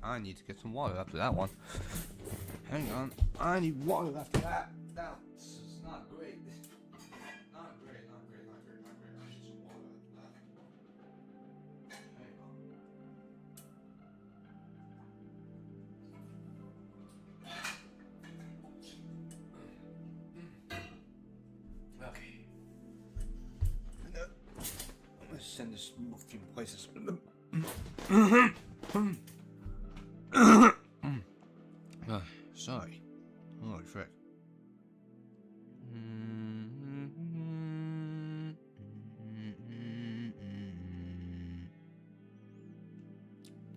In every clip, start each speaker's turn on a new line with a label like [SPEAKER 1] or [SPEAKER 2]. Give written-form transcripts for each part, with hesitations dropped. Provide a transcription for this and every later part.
[SPEAKER 1] I need to get some water after that one. Hang on. I need water after that. That's not great. Not great. I need some water after that. Hang on. Okay. I'm gonna send this a few places. Sorry. Holy frick.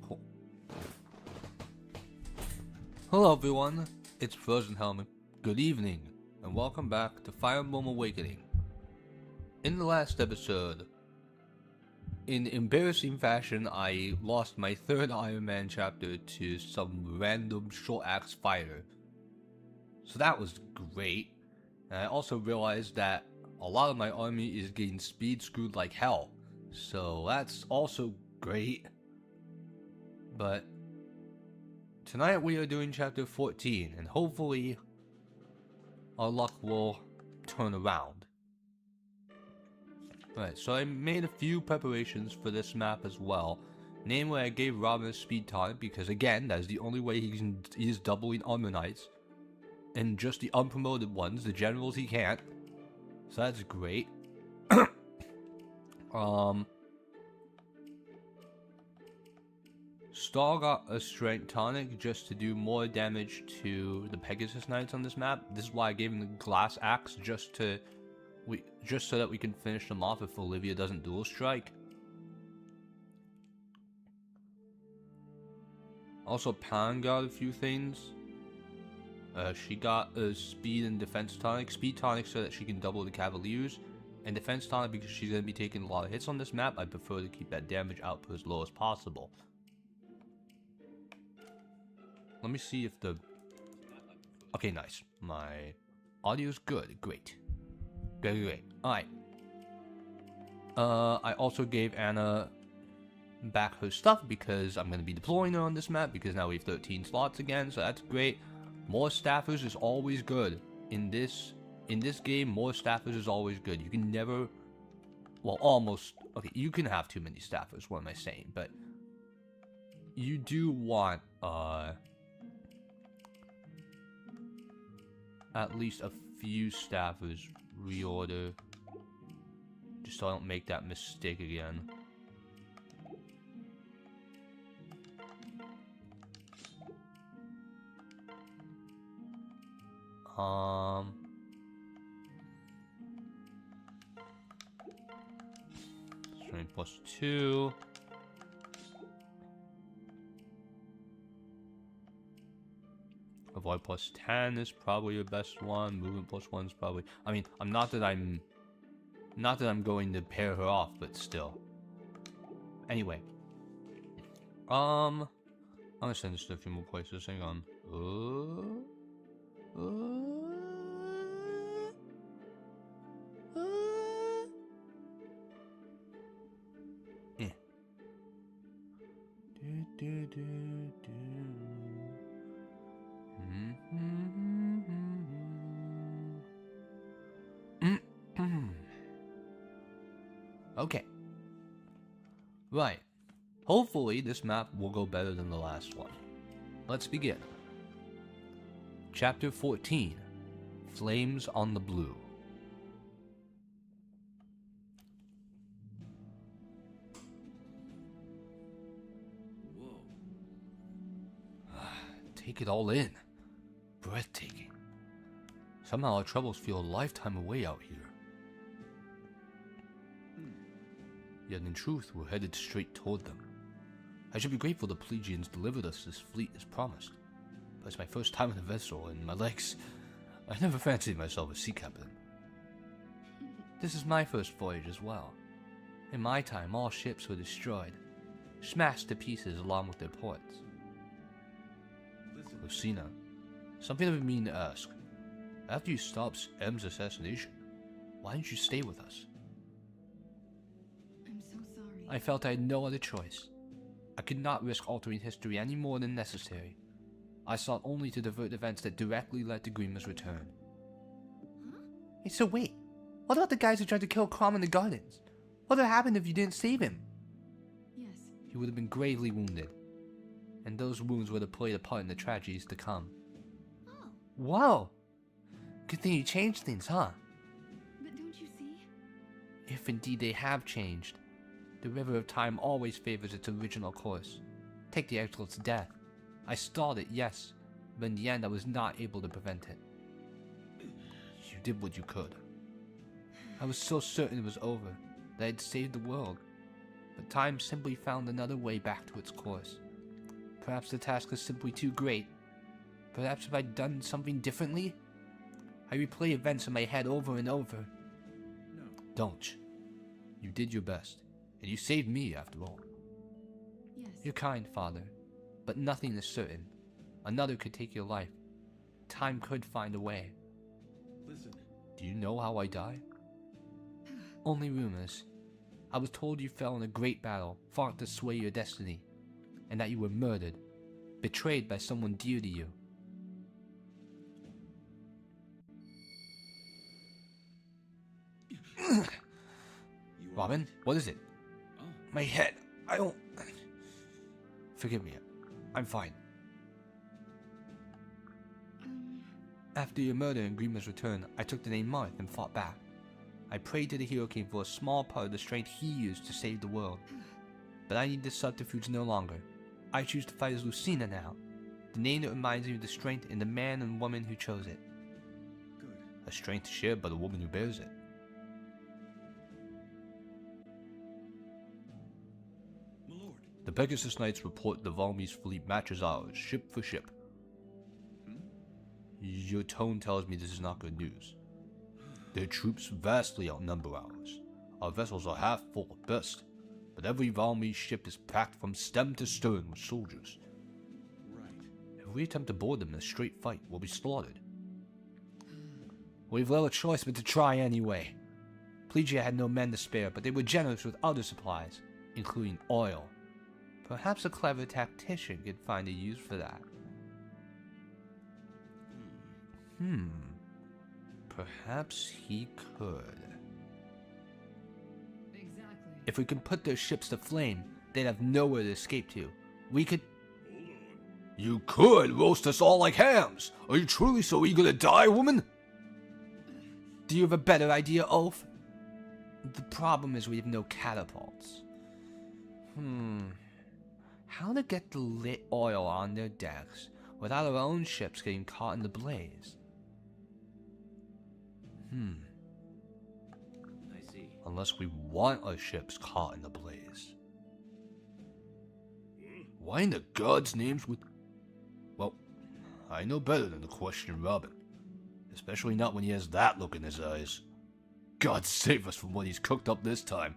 [SPEAKER 1] Cool. Hello everyone, it's Frozen Helmet. Good evening, and welcome back to Fire Emblem Awakening. In the last episode, in embarrassing fashion, I lost my third Iron Man chapter to some random short axe fighter. So that was great. And I also realized that a lot of my army is getting speed screwed like hell. So that's also great. But tonight we are doing chapter 14, and hopefully our luck will turn around. Alright, so I made a few preparations for this map as well. Namely, I gave Robin a speed tonic because, again, that is the only way he is doubling Armor Knights. And just the unpromoted ones, the generals, he can't. So that's great. Star got a strength tonic just to do more damage to the Pegasus Knights on this map. This is why I gave him the glass axe, just so that we can finish them off if Olivia doesn't dual strike. Also, Pan got a few things. She got a speed and defense tonic. Speed tonic so that she can double the Cavaliers, and defense tonic because she's going to be taking a lot of hits on this map. I prefer to keep that damage output as low as possible. Let me see if the... Okay, nice. My audio's good. Great. Great. Alright. I also gave Anna back her stuff because I'm going to be deploying her on this map because now we have 13 slots again, so that's great. More staffers is always good. In this game, more staffers is always good. You can never... Well, almost... Okay, you can have too many staffers, what am I saying? But you do want, at least a few staffers reorder, just so I don't make that mistake again. Strength +2. Avoid +10 is probably your best one. Movement +1 is probably... I mean, not that I'm going to pair her off, but still. Anyway. I'm gonna send this to a few more places. Hang on. Okay. Right. Hopefully this map will go better than the last one. Let's begin. Chapter 14. Flames on the Blue. Whoa. Take it all in. Breathtaking. Somehow our troubles feel a lifetime away out here. Yet in truth, we're headed straight toward them. I should be grateful the Plegians delivered us this fleet as promised. But it's my first time in a vessel, and my legs... I never fancied myself a sea captain. This is my first voyage as well. In my time, all ships were destroyed, smashed to pieces along with their ports. Lucina, something I've been meaning to ask. After you stopped M's assassination, why didn't you stay with us?
[SPEAKER 2] I'm so sorry.
[SPEAKER 1] I felt I had no other choice. I could not risk altering history any more than necessary. I sought only to divert events that directly led to Grima's return.
[SPEAKER 2] Huh?
[SPEAKER 1] Hey, so wait. What about the guys who tried to kill Crom in the gardens? What would have happened if you didn't save him?
[SPEAKER 2] Yes.
[SPEAKER 1] He would have been gravely wounded. And those wounds would have played a part in the tragedies to come.
[SPEAKER 2] Oh,
[SPEAKER 1] Whoa! Good thing you changed things, huh?
[SPEAKER 2] but don't you see?
[SPEAKER 1] If indeed they have changed, the river of time always favors its original course. Take the Exil's death. I stalled it, yes, but in the end I was not able to prevent it. You did what you could. I was so certain it was over, that I had saved the world, but time simply found another way back to its course. Perhaps the task is simply too great. Perhaps if I'd done something differently? I replay events in my head over and over.
[SPEAKER 3] No.
[SPEAKER 1] Don't. You did your best, and you saved me after all.
[SPEAKER 2] Yes.
[SPEAKER 1] You're kind, Father, but nothing is certain. Another could take your life. Time could find a way.
[SPEAKER 3] Listen.
[SPEAKER 1] Do you know how I die? Only rumors. I was told you fell in a great battle, fought to sway your destiny, and that you were murdered, betrayed by someone dear to you. Robin, what is it?
[SPEAKER 3] Oh.
[SPEAKER 1] My head. I don't... Forgive me. I'm fine. After your murder and Grima's return, I took the name Marth and fought back. I prayed to the Hero King for a small part of the strength he used to save the world. But I need this subterfuge no longer. I choose to fight as Lucina now. The name that reminds me of the strength in the man and woman who chose it.
[SPEAKER 3] Good.
[SPEAKER 1] A strength shared by the woman who bears it.
[SPEAKER 3] My lord.
[SPEAKER 1] The Pegasus Knights report the Valmy's fleet matches ours, ship for ship.
[SPEAKER 3] Hmm?
[SPEAKER 1] Your tone tells me this is not good news. Their troops vastly outnumber ours. Our vessels are half full at best, but every Valmy ship is packed from stem to stern with soldiers.
[SPEAKER 3] Right.
[SPEAKER 1] If we attempt to board them in a straight fight, we'll be slaughtered. We've little choice but to try anyway. Plegia had no men to spare, but they were generous with other supplies, including oil. Perhaps a clever tactician could find a use for that. Perhaps he could.
[SPEAKER 2] Exactly.
[SPEAKER 1] If we could put their ships to flame, they'd have nowhere to escape to. We could...
[SPEAKER 3] Hold on.
[SPEAKER 1] You could roast us all like hams! Are you truly so eager to die, woman? Do you have a better idea, Oaf? The problem is we have no catapults. How to get the lit oil on their decks without our own ships getting caught in the blaze?
[SPEAKER 3] I see.
[SPEAKER 1] Unless we want our ships caught in the blaze. Why in the gods' names would... Well, I know better than to question Robin. Especially not when he has that look in his eyes. God save us from what he's cooked up this time.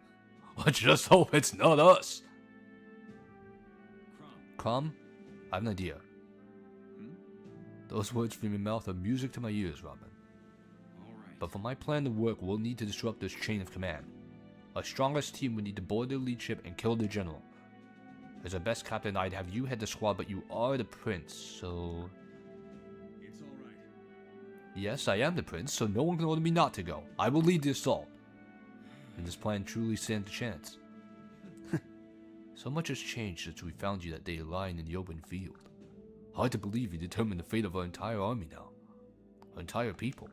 [SPEAKER 1] Let's just hope it's not us.
[SPEAKER 3] Crom.
[SPEAKER 1] I have an idea. Those words from your mouth are music to my ears, Robin.
[SPEAKER 3] All right.
[SPEAKER 1] But for my plan to work, we'll need to disrupt this chain of command. Our strongest team would need to board their lead ship and kill their general. As our best captain, I'd have you head the squad, but you are the prince, so...
[SPEAKER 3] It's all right.
[SPEAKER 1] Yes, I am the prince, so no one can order me not to go. I will lead the assault. And this plan truly stands a chance. So much has changed since we found you that day lying in the open field. Hard to believe you determined the fate of our entire army now. Our entire people.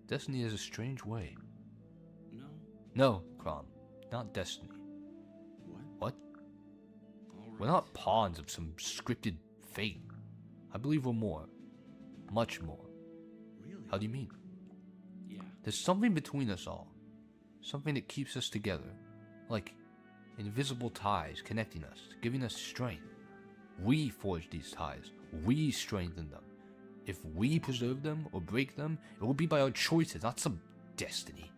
[SPEAKER 1] Destiny is a strange way.
[SPEAKER 3] No.
[SPEAKER 1] No, Crom, not destiny.
[SPEAKER 3] What?
[SPEAKER 1] What?
[SPEAKER 3] All right.
[SPEAKER 1] We're not pawns of some scripted fate. I believe we're more. Much more.
[SPEAKER 3] Really?
[SPEAKER 1] How do you mean?
[SPEAKER 3] Yeah.
[SPEAKER 1] There's something between us all. Something that keeps us together. Like invisible ties connecting us, giving us strength. We forge these ties. We strengthen them. If we preserve them or break them, it will be by our choices, not some destiny.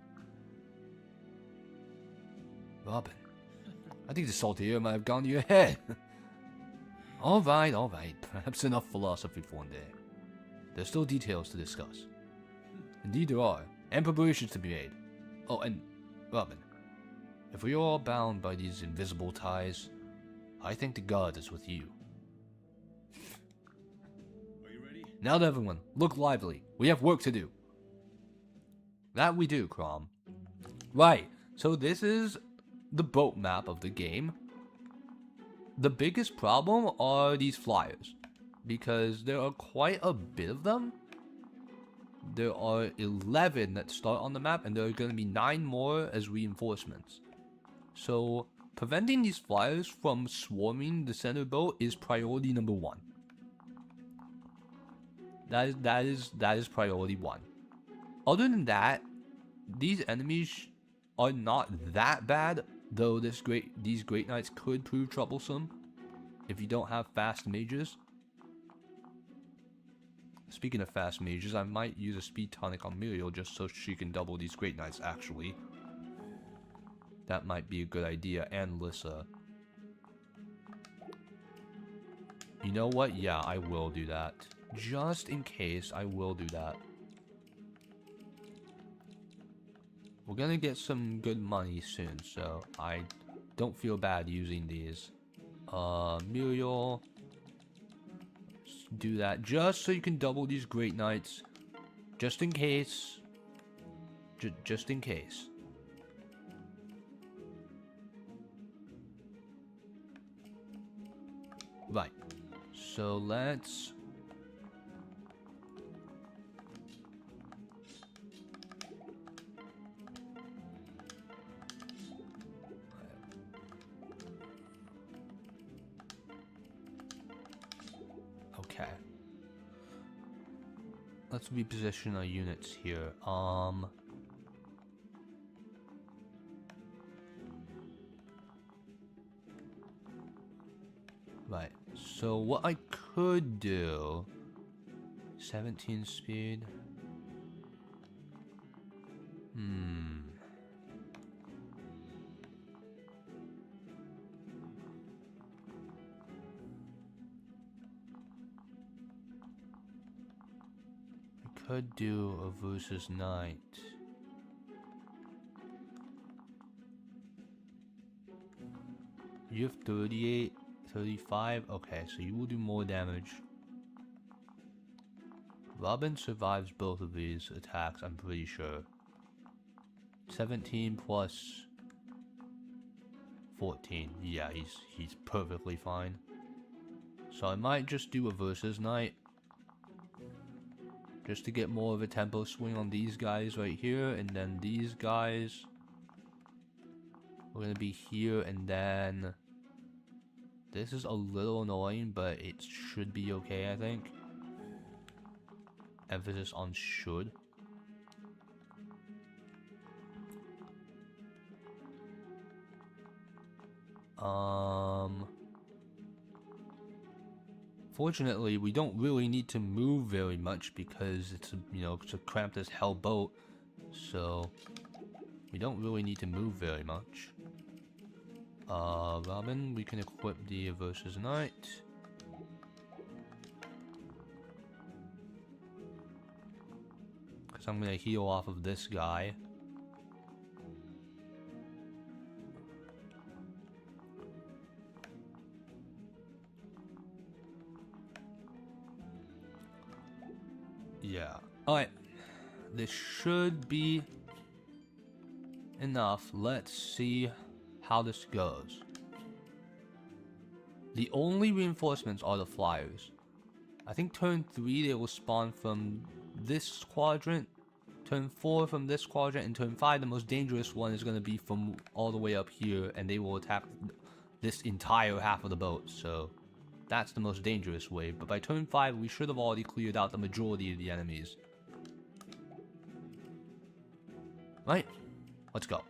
[SPEAKER 1] Robin, I think the salty air might have gone to your head. All right. Perhaps enough philosophy for one day. There's still details to discuss. Indeed there are, and preparations to be made. Oh, and Robin, if we are all bound by these invisible ties, I think the god is with you.
[SPEAKER 3] Are you ready?
[SPEAKER 1] Now to everyone, look lively. We have work to do. That we do, Crom. Right, so this is the boat map of the game. The biggest problem are these flyers, because there are quite a bit of them. There are 11 that start on the map, and there are going to be 9 more as reinforcements. So, preventing these flyers from swarming the center boat is priority number 1. That is priority 1. Other than that, these enemies are not that bad, though these great knights could prove troublesome if you don't have fast mages. Speaking of fast mages, I might use a speed tonic on Muriel just so she can double these great knights actually. That might be a good idea, and Lissa. You know what? Yeah, I will do that. Just in case, I will do that. We're gonna get some good money soon, so I don't feel bad using these. Muriel. Do that just so you can double these great knights. Just in case. Just in case. Right. So let's... Okay. Let's reposition our units here. Right. So what I could do... 17 speed. Could do a versus knight. You have 38, 35. Okay, so you will do more damage. Robin survives both of these attacks, I'm pretty sure. 17 plus 14. Yeah, he's perfectly fine. So I might just do a versus knight. Just to get more of a tempo swing on these guys right here, and then these guys. We're gonna be here, and then this is a little annoying, but it should be okay, I think. Emphasis on should. Fortunately, we don't really need to move very much because it's a, it's a cramped as hell boat, so we don't really need to move very much. Robin, we can equip the versus knight. Because I'm gonna heal off of this guy. Yeah. Alright. This should be enough. Let's see how this goes. The only reinforcements are the flyers. I think turn 3 they will spawn from this quadrant. Turn 4 from this quadrant. And turn 5 the most dangerous one is going to be from all the way up here. And they will attack this entire half of the boat. So that's the most dangerous way, but by turn 5 we should have already cleared out the majority of the enemies. Right, let's go.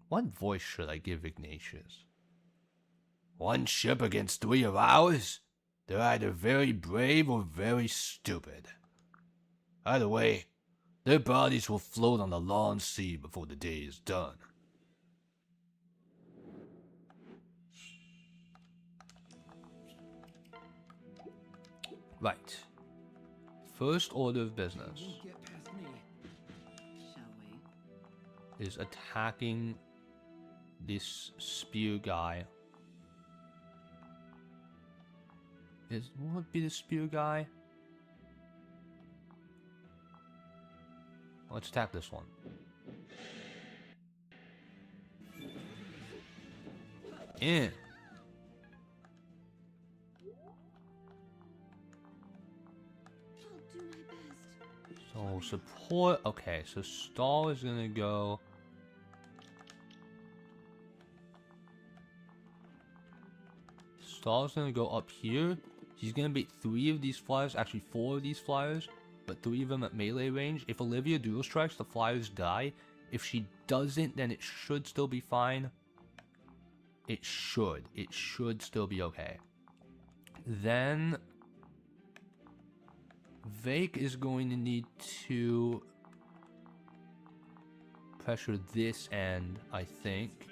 [SPEAKER 1] What voice should I give Ignatius? One ship against 3 of ours? They're either very brave or very stupid. Either way, their bodies will float on the long sea before the day is done. Right. First order of business
[SPEAKER 3] Won't get past me.
[SPEAKER 2] Shall we?
[SPEAKER 1] is attacking this spear guy. What would be the spear guy? Let's attack this one. In.
[SPEAKER 2] I'll do my best.
[SPEAKER 1] So support. Okay, so Stall is gonna go. Stall's gonna go up here. He's gonna beat 3 of these flyers, actually 4 of these flyers, but 3 of them at melee range. If Olivia dual strikes, the flyers die. If she doesn't, then it should still be fine. It should. It should still be okay. Then Vake is going to need to pressure this end, I think.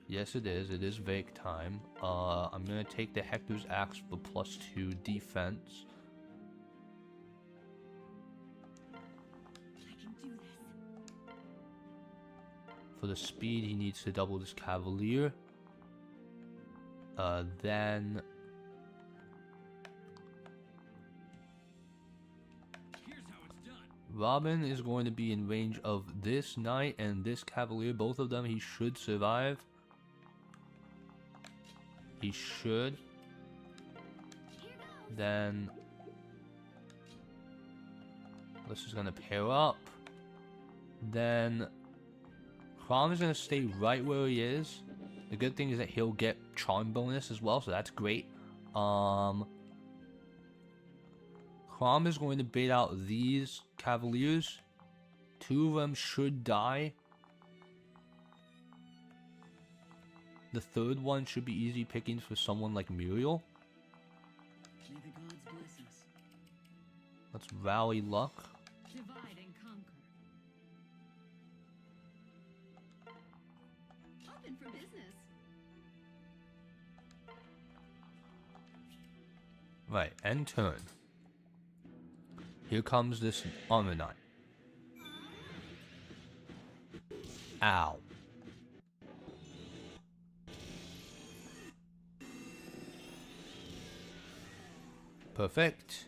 [SPEAKER 1] Yes, it is. It is Vake time. I'm going to take the Hector's Axe for +2 defense.
[SPEAKER 2] I can do this.
[SPEAKER 1] For the speed, he needs to double this Cavalier. Then
[SPEAKER 3] Here's how it's done.
[SPEAKER 1] Robin is going to be in range of this Knight and this Cavalier. Both of them he should survive. He should.
[SPEAKER 2] Here goes.
[SPEAKER 1] Then this is gonna pair up. Then Crom is gonna stay right where he is. The good thing is that he'll get charm bonus as well, so that's great. Crom is going to bait out these Cavaliers. 2 of them should die. The 3rd one should be easy pickings for someone like Muriel.
[SPEAKER 4] May the gods bless us.
[SPEAKER 1] Let's rally luck.
[SPEAKER 2] Divide and conquer. Open for business.
[SPEAKER 1] Right, end turn. Here comes this armor knight. Ow. Perfect.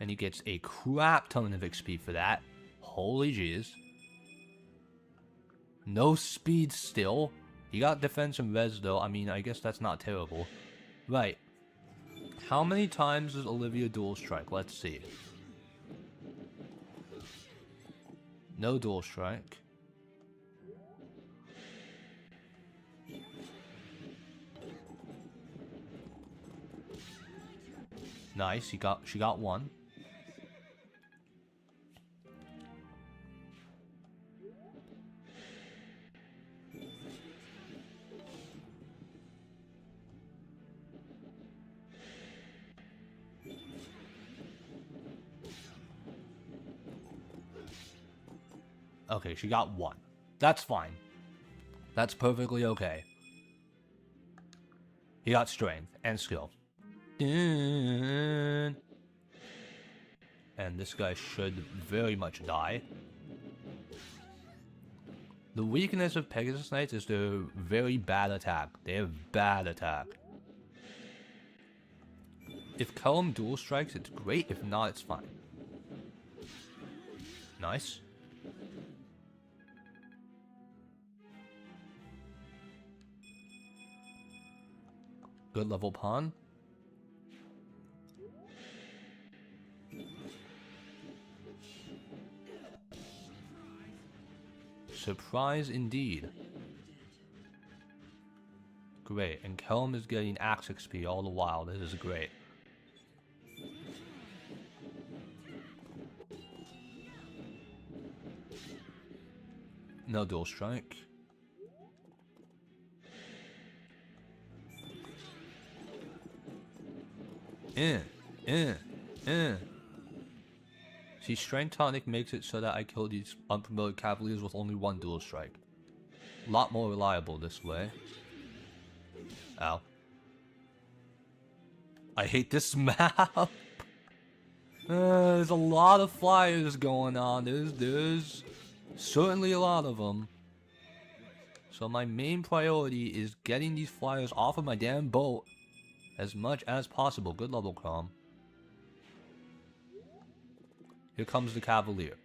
[SPEAKER 1] And he gets a crap ton of XP for that. Holy jeez. No speed still. He got defense and res though. I mean, I guess that's not terrible. Right. How many times does Olivia dual strike? Let's see. No dual strike. Nice, she got 1. Okay, she got 1. That's fine. That's perfectly okay. He got strength and skill. And this guy should very much die. The weakness of Pegasus Knights is their very bad attack. They have bad attack. If Kellum dual strikes, it's great. If not, it's fine. Nice. Good level pawn. Surprise indeed. Great, and Kellum is getting axe XP all the while. This is great. No dual strike. See, Strength Tonic makes it so that I kill these unpromoted Cavaliers with only 1 dual strike. A lot more reliable this way. Ow. I hate this map. There's a lot of flyers going on. There's certainly a lot of them. So my main priority is getting these flyers off of my damn boat as much as possible. Good level, Crom. Here comes the Cavalier.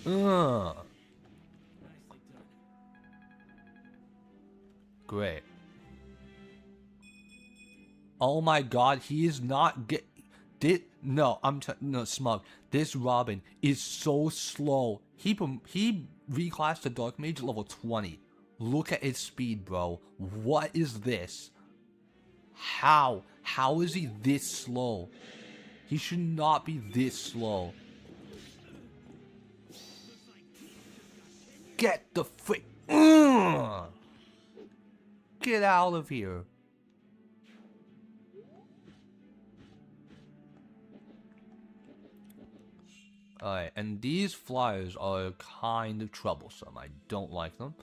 [SPEAKER 3] Nicely done.
[SPEAKER 1] Great. Oh my god, he is not no, no, Smug. This Robin is so slow. He reclassed to Dark Mage level 20. Look at his speed, bro. What is this? How? How is he this slow? He should not be this slow. Get the frick. Get out of here. Alright, and these flyers are kind of troublesome. I don't like them.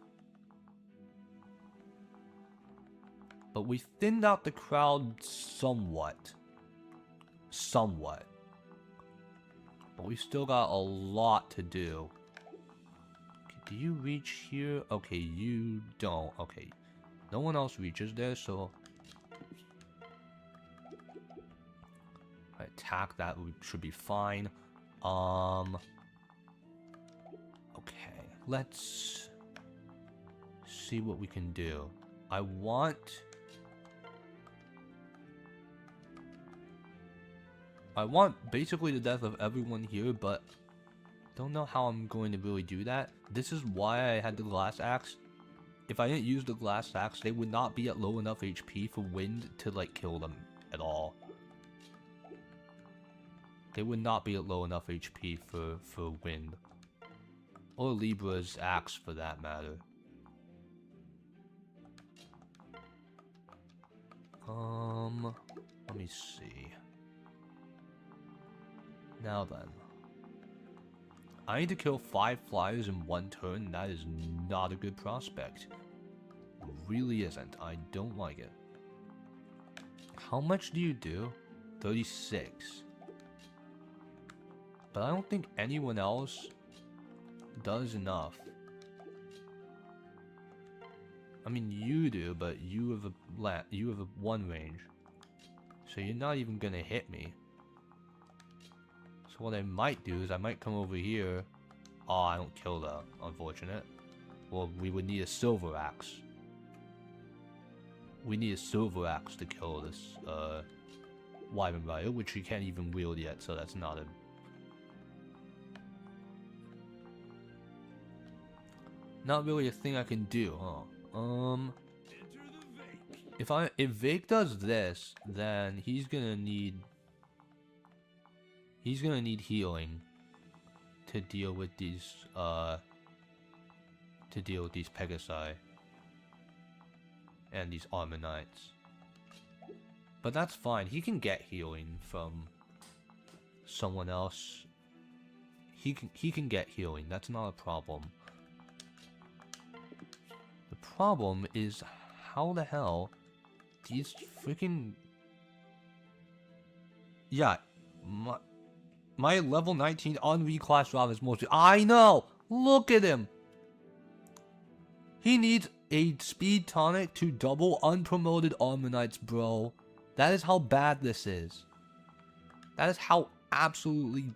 [SPEAKER 1] But we thinned out the crowd somewhat. Somewhat. But we still got a lot to do. Okay, do you reach here? Okay, you don't. Okay. No one else reaches there, so... Attack that should be fine. Okay, let's see what we can do. I want basically the death of everyone here, but don't know how I'm going to really do that. This is why I had the glass axe. If I didn't use the glass axe, they would not be at low enough HP for wind to like kill them at all. They would not be at low enough HP for wind. Or Libra's axe for that matter. Let me see. Now then. I need to kill 5 flyers in 1 turn. That is not a good prospect. It really isn't. I don't like it. How much do you do? 36. But I don't think anyone else does enough. I mean, you do, but you have a 1 range. So you're not even gonna hit me. So what I might do is I might come over here. Oh, I don't kill that. Unfortunate. Well, we would need a silver axe. We need a silver axe to kill this Wyvern Rider, which we can't even wield yet, so that's not a... Not really a thing I can do, huh? If Vake does this, then he's gonna need healing to deal with these Pegasi and these Armor Knights. But that's fine. He can get healing from someone else. He can get healing. That's not a problem. The problem is how the hell these freaking... Yeah, my level 19 unreclassed Rob is mostly... I know! Look at him! He needs a speed tonic to double unpromoted Armor Knights, bro. That is how bad this is. That is how absolutely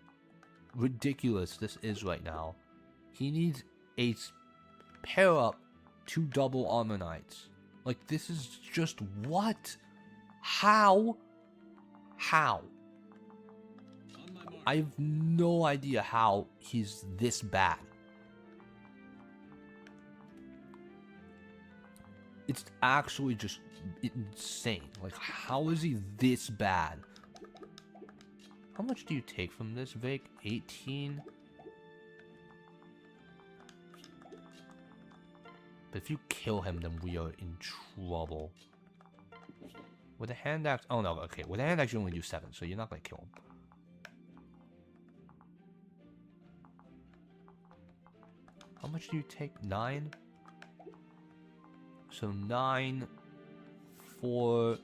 [SPEAKER 1] ridiculous this is right now. He needs a pair up to double Armor Knights. Like, this is just what? How? How? I have no idea how he's this bad. It's actually just insane. Like, how is he this bad? How much do you take from this, Vic? 18? But if you kill him, then we are in trouble. With a hand axe... Oh, no, okay. With a hand axe, you only do 7, so you're not going to kill him. How much do you take? 9? So 9 for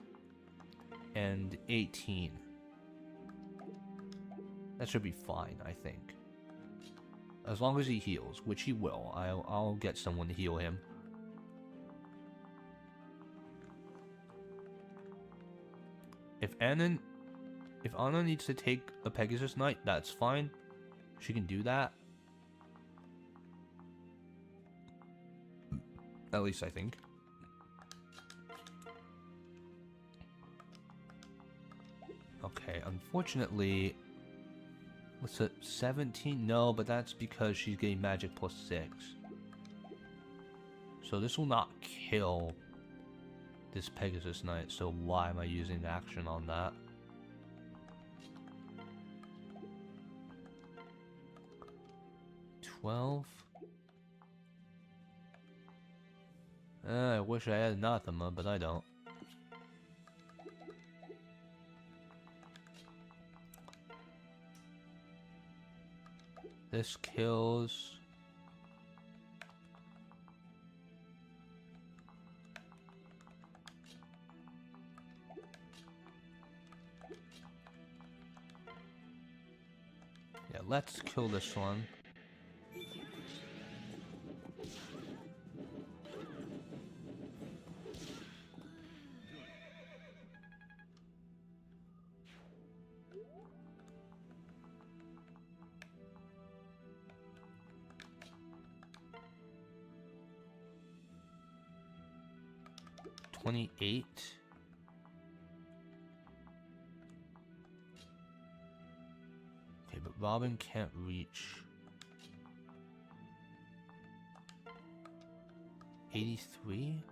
[SPEAKER 1] and 18. That should be fine, I think. As long as he heals, which he will. I'll get someone to heal him. If Anna needs to take a Pegasus Knight, that's fine. She can do that. At least I think. Okay, unfortunately, what's it, 17? No, but that's because she's getting magic plus 6. So this will not kill this Pegasus Knight, so why am I using action on that? $12? I wish I had anathema, but I don't. This kills. Yeah, let's kill this one. $28. Okay, but Robin can't reach. 83?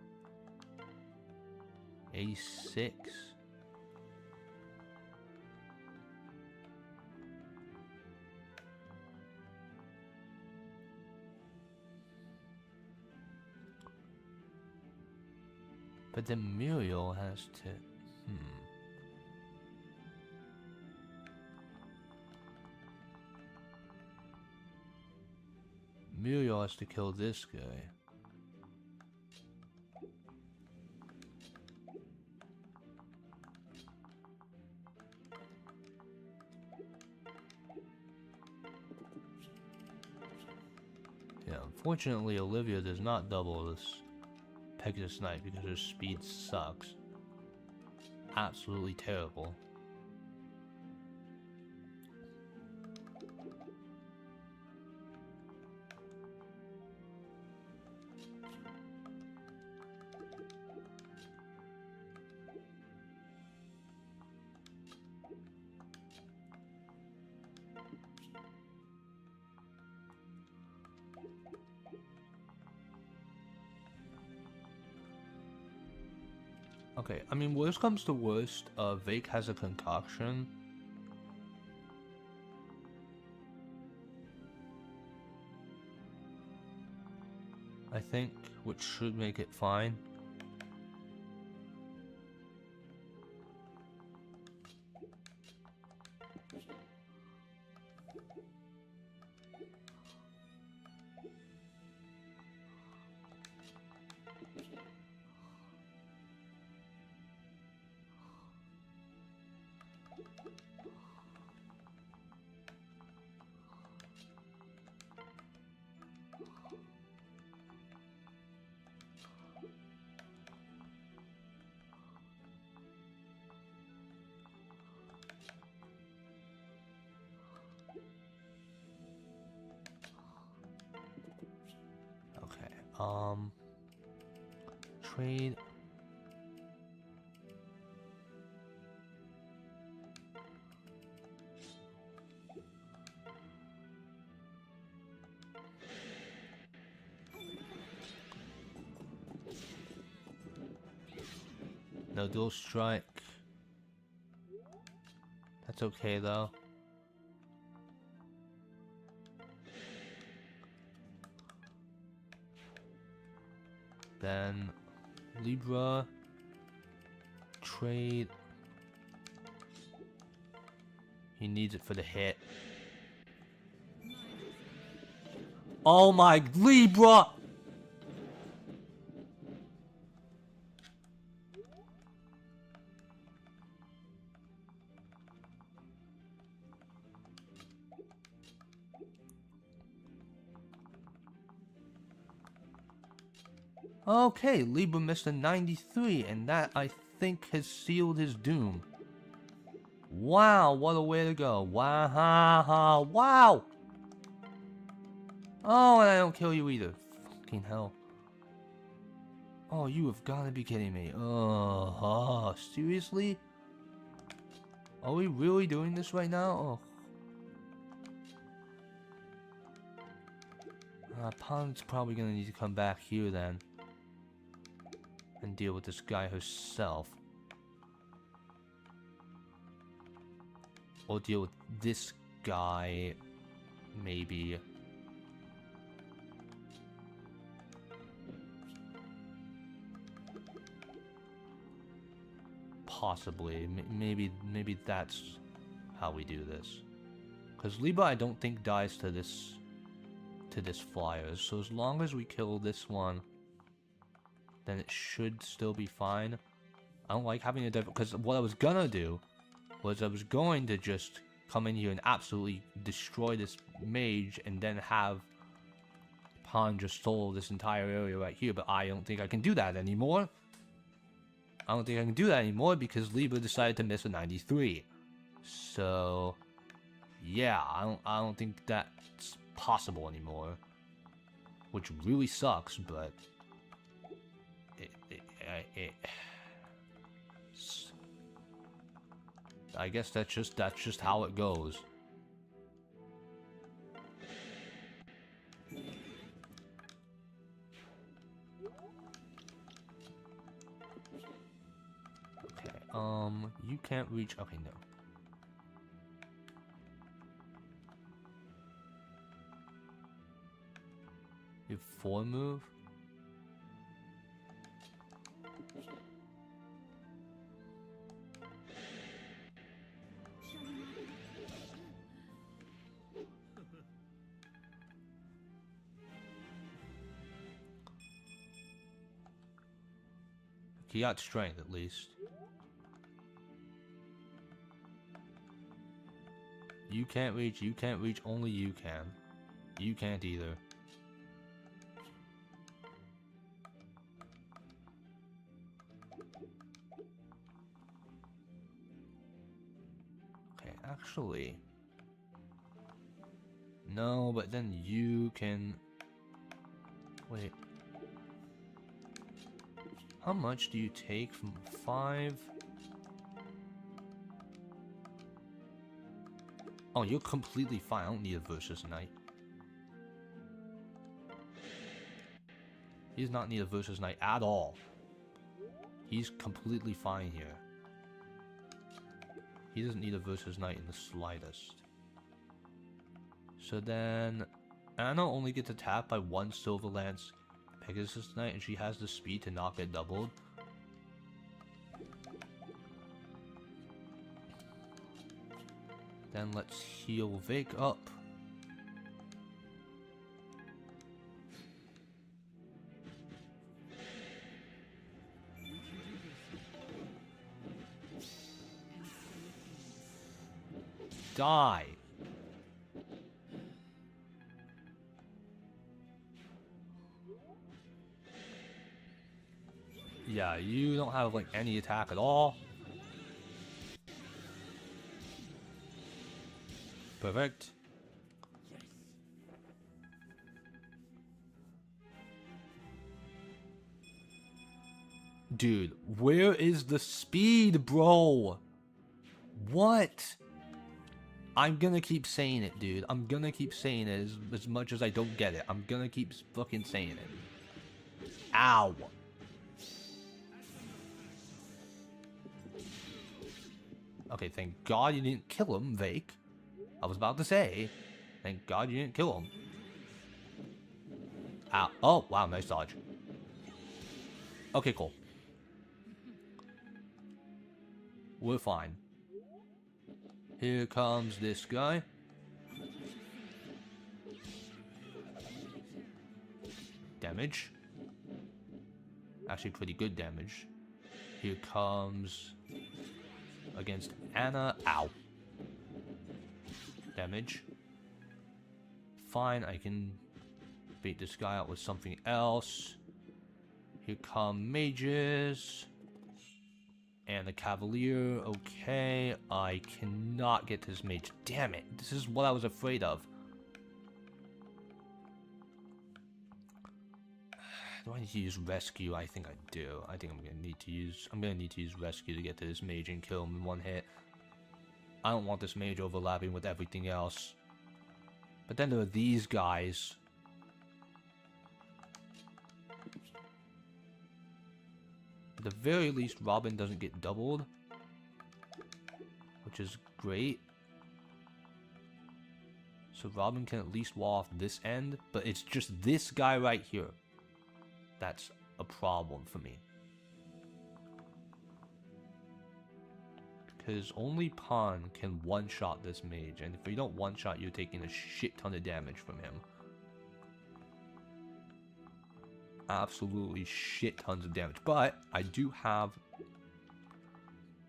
[SPEAKER 1] 86? But then Muriel has to... Muriel has to kill this guy. Yeah, unfortunately Olivia does not double this Pegasus Knight because her speed sucks. Absolutely terrible. Okay, I mean, worst comes to worst, Vake has a concoction. I think, which should make it fine. Trade. No dual strike. That's okay though. Then Libra, trade. He needs it for the hit. Oh my, Libra! Okay, Libra missed a 93, and that, I think, has sealed his doom. Wow, what a way to go. Wow, wow! Oh, and I don't kill you either. Fucking hell. Oh, you have got to be kidding me. Seriously? Are we really doing this right now? Oh. Pawn's probably gonna need to come back here then. And deal with this guy herself. Or deal with this guy, maybe. Possibly. Maybe that's how we do this. Because Liba, I don't think, dies to this Fliers. So as long as we kill this one, then it should still be fine. I don't like having a because what I was gonna do was I was going to just come in here and absolutely destroy this mage and then have Pawn just solo this entire area right here, but I don't think I can do that anymore. I don't think I can do that anymore because Libra decided to miss a 93. So yeah, I don't think that's possible anymore. Which really sucks, but I guess that's just how it goes. Okay, you can't reach. Okay, no. You have 4 move. He got strength at least. You can't reach, only you can. You can't either. Okay, actually. No, but then you can... Wait. How much do you take from 5? Oh, you're completely fine. I don't need a Versus Knight. He does not need a Versus Knight at all. He's completely fine here. He doesn't need a Versus Knight in the slightest. So then, Anna only gets attacked by 1 Silver Lance Pegasus Knight, and she has the speed to not get doubled. Then let's heal Vic up. Die. Yeah, you don't have like any attack at all. Perfect. Dude, where is the speed, bro? What? I'm gonna keep saying it, dude. I'm gonna keep saying it as much as I don't get it. I'm gonna keep fucking saying it. Ow. Okay, thank God you didn't kill him, Vake. I was about to say, thank God you didn't kill him. Ow. Oh, wow, nice dodge. Okay, cool. We're fine. Here comes this guy. Damage. Actually, pretty good damage. Here comes... against Anna. Ow. Damage. Fine, I can beat this guy out with something else. Here come mages. And the cavalier. Okay. I cannot get to this mage. Damn it. This is what I was afraid of. Do I need to use rescue? I think I do. I think I'm gonna need to use rescue to get to this mage and kill him in one hit. I don't want this mage overlapping with everything else. But then there are these guys. At the very least, Robin doesn't get doubled, which is great. So Robin can at least wall off this end, but it's just this guy right here that's a problem for me. Because only Pawn can one-shot this mage, and if you don't one-shot, you're taking a shit ton of damage from him. Absolutely shit tons of damage. But I do have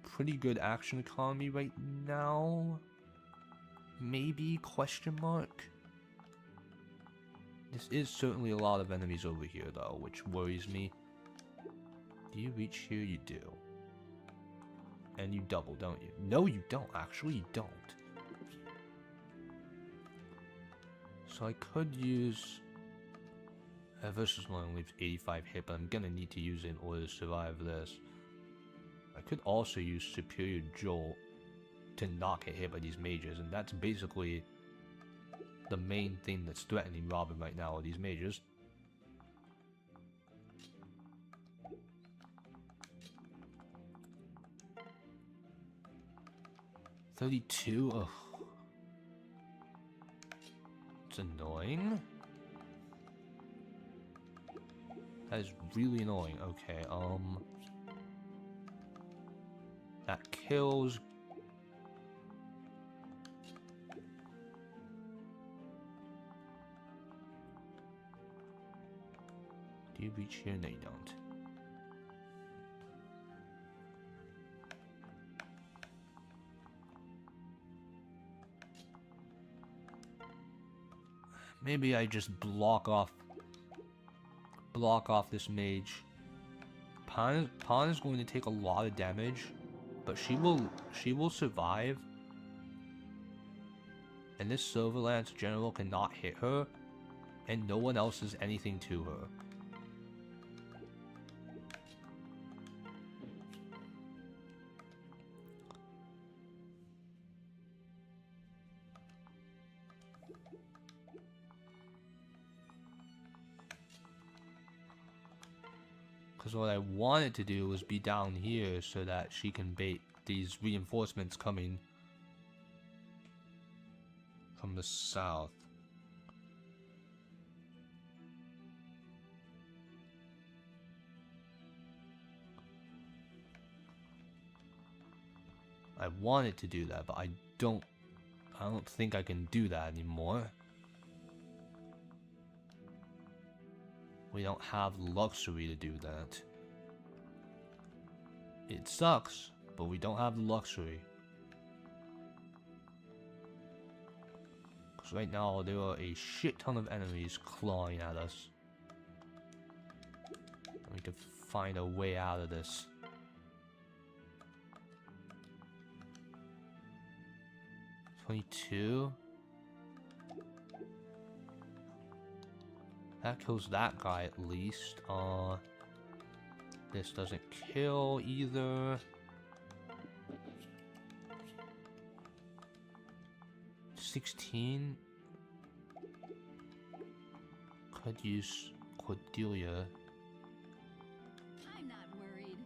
[SPEAKER 1] pretty good action economy right now. Maybe, question mark? This is certainly a lot of enemies over here though, which worries me. Do you reach here? You do. And you double, don't you? No, you don't. Actually, you don't. So I could use... versus one only leaves 85 hit, but I'm gonna need to use it in order to survive this. I could also use Superior Jolt to not get hit by these mages, and that's basically the main thing that's threatening Robin right now are these mages. $32? Ugh. It's annoying. That is really annoying. Okay, that kills. Do you reach here? No, you don't. Maybe I just block off this mage. Pawn is going to take a lot of damage, but she will survive. And this Silverlance general cannot hit her, and no one else does anything to her. Because what I wanted to do was be down here so that she can bait these reinforcements coming from the south. I wanted to do that, but I don't think I can do that anymore. We don't have luxury to do that. It sucks, but we don't have the luxury. Because right now there are a shit ton of enemies clawing at us. We need to find a way out of this. $22. That kills that guy at least. This doesn't kill either. 16. Could use Cordelia.
[SPEAKER 2] I'm not worried.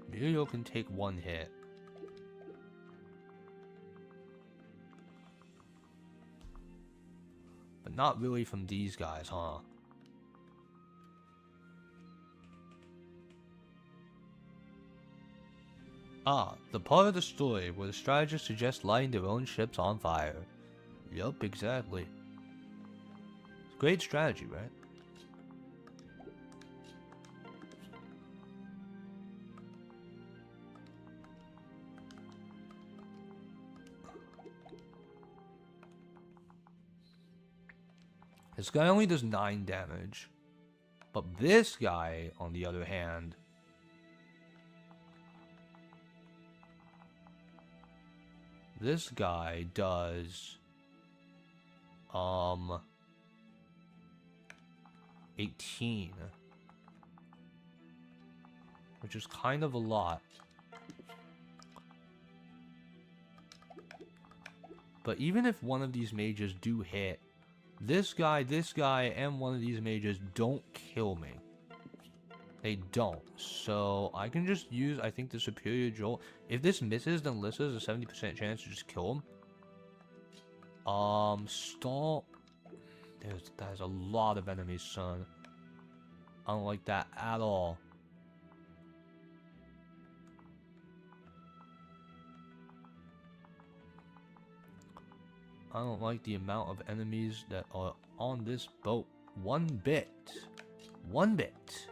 [SPEAKER 1] Muriel can take one hit. But not really from these guys, huh? Ah, the part of the story where the strategists suggest lighting their own ships on fire. Yup, exactly. It's a great strategy, right? This guy only does 9 damage. But this guy, on the other hand... This guy does... 18. Which is kind of a lot. But even if one of these mages do hit, this guy, and one of these mages don't kill me. They don't. So I can just use, I think, the Superior Jolt. If this misses, then Lissa has a 70% chance to just kill him. Stall. There's a lot of enemies, son. I don't like that at all. I don't like the amount of enemies that are on this boat. One bit. One bit.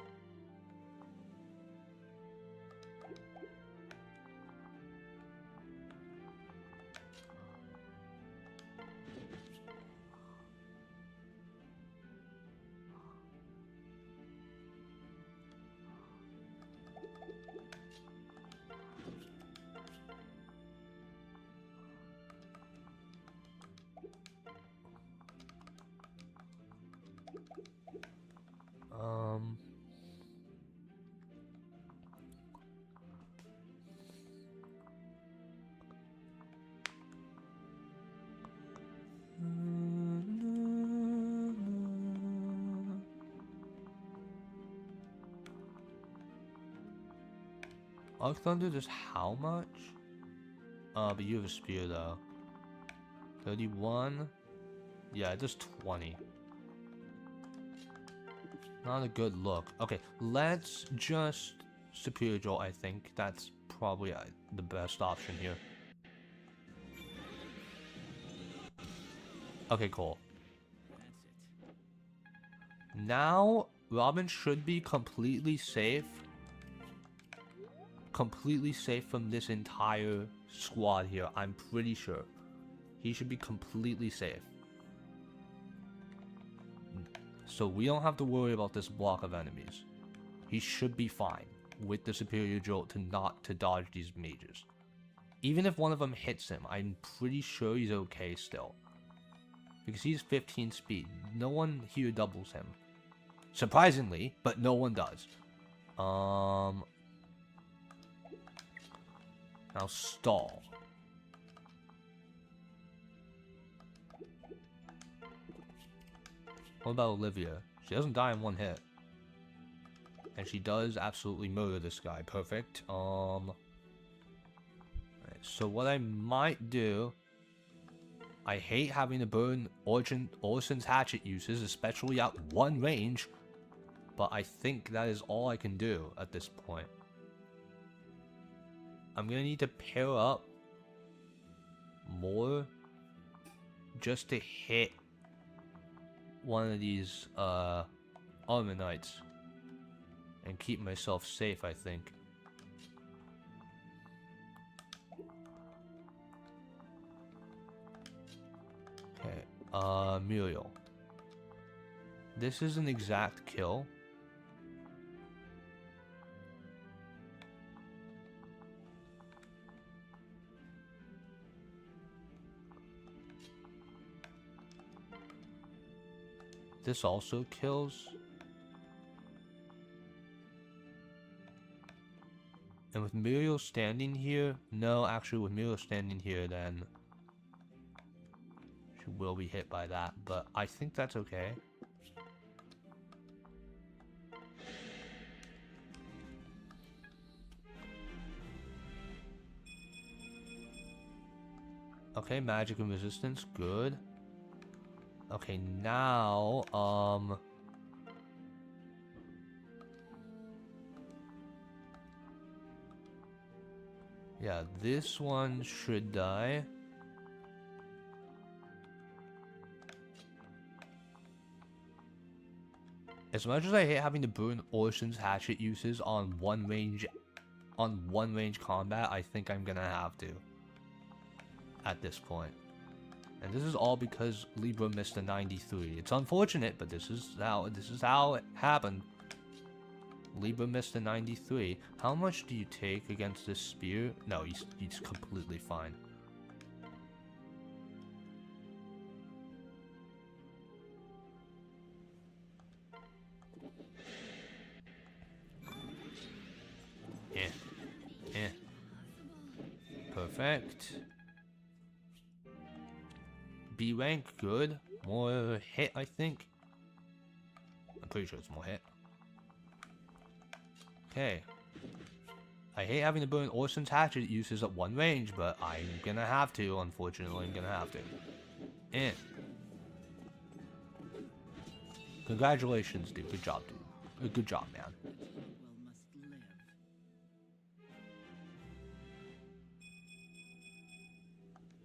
[SPEAKER 1] Arc Thunder does how much? But you have a spear though. 31? Yeah, it does 20. Not a good look. Okay, let's just Superior Jolt, I think. That's probably the best option here. Okay, cool. Now, Robin should be completely safe. Completely safe from this entire squad here, I'm pretty sure. He should be completely safe. So we don't have to worry about this block of enemies. He should be fine with the Superior Jolt to dodge these mages. Even if one of them hits him, I'm pretty sure he's okay still. Because he's 15 speed. No one here doubles him. Surprisingly, but no one does. Now stall. What about Olivia? She doesn't die in one hit. And she does absolutely murder this guy. Perfect. Right, so what I might do... I hate having to burn Orson's hatchet uses, especially at one range. But I think that is all I can do at this point. I'm gonna need to pair up more just to hit one of these Armor Knights and keep myself safe, I think. Okay, Muriel. This is an exact kill. This also kills. And with Muriel standing here, no, actually with Muriel standing here, then she will be hit by that, but I think that's okay. Okay, magic and resistance, good. Okay, now, yeah, this one should die. As much as I hate having to burn Orson's hatchet uses on one range combat, I think I'm gonna have to at this point. And this is all because Libra missed a 93. It's unfortunate, but this is how it happened. Libra missed a 93. How much do you take against this spear? No, he's completely fine. Perfect. B rank, good. More hit, I think. I'm pretty sure it's more hit. Okay. I hate having to burn Orson's hatchet uses at one range, but I'm gonna have to. Unfortunately, I'm gonna have to. Congratulations, dude. Good job, dude. Good job, man.
[SPEAKER 4] The Treadwell must live.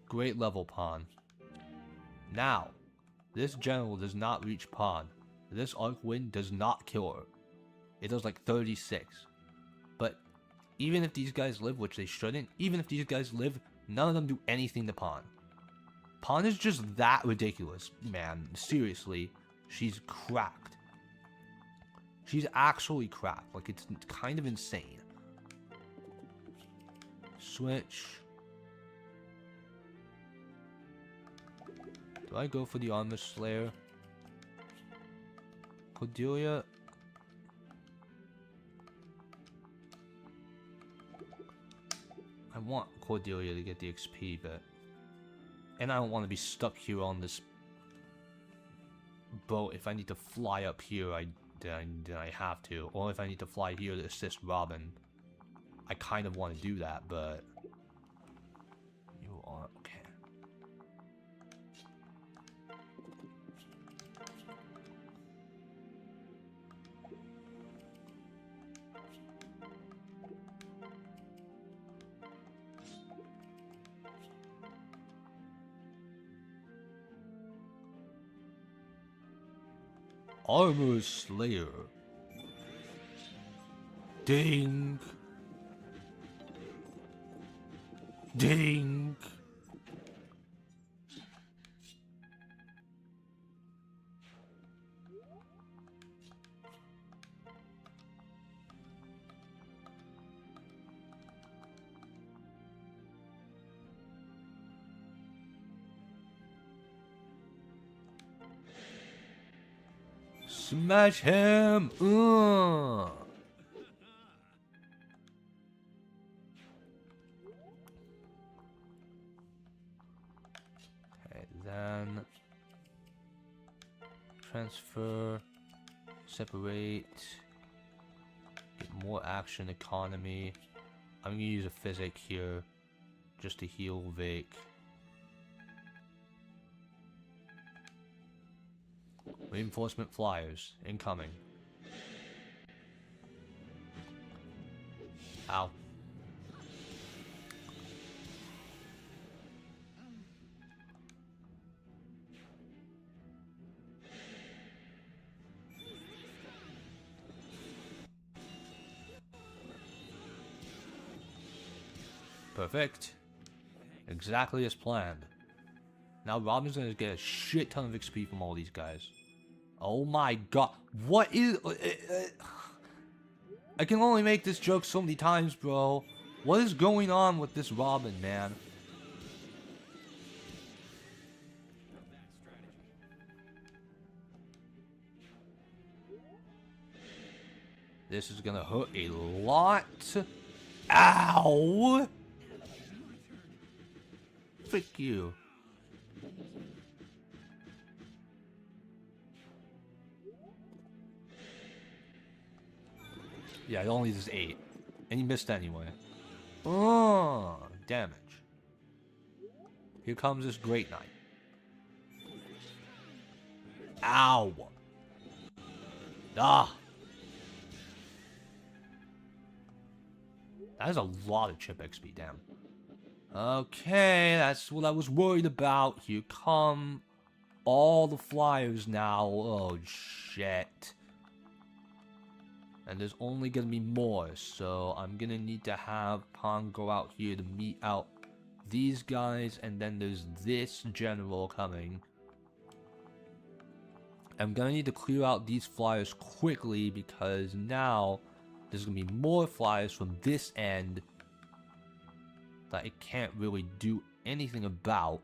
[SPEAKER 1] Great level pawn. Now, this general does not reach pawn. This arc wind does not kill her. It does like 36. But even if these guys live, which they shouldn't, even if these guys live, none of them do anything to pawn. Pawn is just that ridiculous, man. Seriously, she's cracked. She's actually cracked. Like, it's kind of insane. Switch. Do I go for the Armor Slayer? Cordelia? I want Cordelia to get the XP, but... And I don't want to be stuck here on this boat. If I need to fly up here, then I have to. Or if I need to fly here to assist Robin. I kind of want to do that, but... You are... Okay. Armor Slayer. Ding. Ding. Smash him! Okay, then transfer, separate, get more action economy. I'm gonna use a physic here just to heal Vic. Reinforcement flyers incoming. Ow. Perfect. Exactly as planned. Now Robin's gonna get a shit ton of XP from all these guys. Oh my god. What is... I can only make this joke so many times, bro. What is going on with this Robin, man? This is gonna hurt a lot. Ow! Frick you. Yeah, it only does 8. And he missed anyway. Oh, damage. Here comes this Great Knight. Ow! Ah! That is a lot of chip XP, damn. Okay, that's what I was worried about. Here come all the flyers now. Oh, shit. And there's only gonna be more, so I'm gonna need to have Pong go out here to meet out these guys, and then there's this general coming. I'm gonna need to clear out these flyers quickly because now there's gonna be more flyers from this end that I can't really do anything about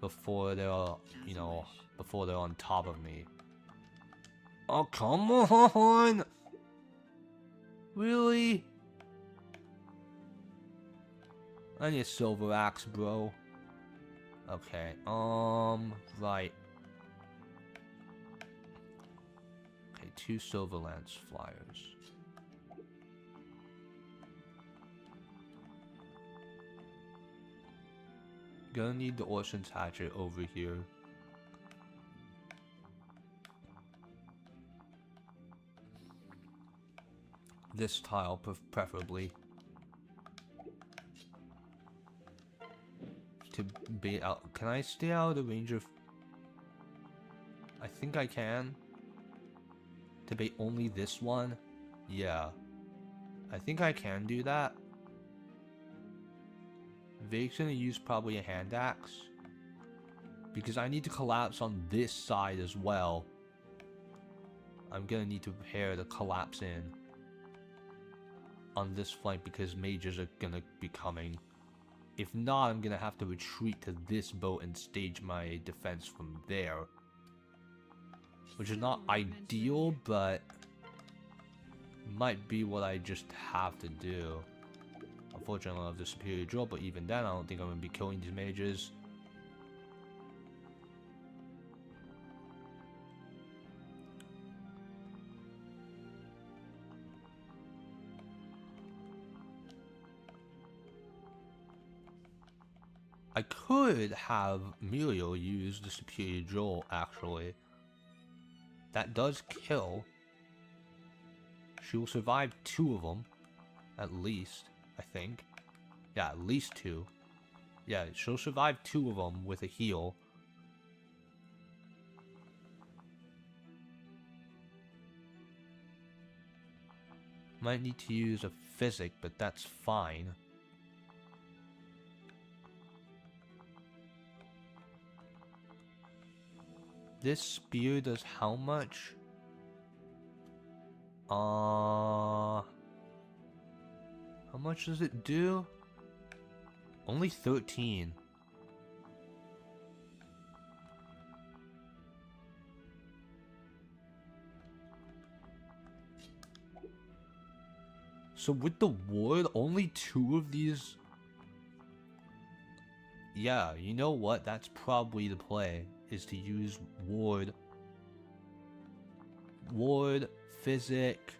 [SPEAKER 1] before they're, you know, before they're on top of me. Oh, come on! Really? I need a silver axe, bro. Okay, right. Okay, 2 silver lance flyers. Gonna need the Orson's hatchet over here. This tile, preferably. To be out. Can I stay out of the range of... I think I can. To bait only this one? Yeah. I think I can do that. Vake's gonna use probably a hand axe. Because I need to collapse on this side as well. I'm gonna need to prepare to collapse in on this flank because mages are gonna be coming. If not, I'm gonna have to retreat to this boat and stage my defense from there. Which is not ideal, but might be what I just have to do. Unfortunately, I have the superior draw, but even then, I don't think I'm gonna be killing these mages. I could have Muriel use the superior draw, actually. That does kill. She will survive 2 of them, at least, I think. Yeah, at least 2. Yeah, she'll survive 2 of them with a heal. Might need to use a physic, but that's fine. This spear does how much? How much does it do? Only 13. So with the wood, only 2 of these... Yeah, you know what? That's probably the play. Is to use ward, physic.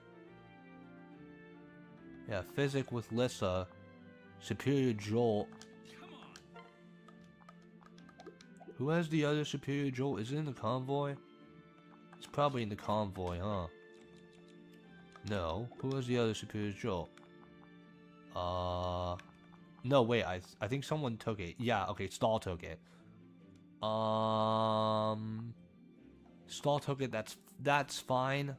[SPEAKER 1] Yeah, physic with Lissa, superior jolt. Who has the other superior jolt? Is it in the convoy? It's probably in the convoy, huh? No. Who has the other superior jolt? No, wait. I think someone took it. Yeah. Okay. Stall took it. Stall took it, that's fine.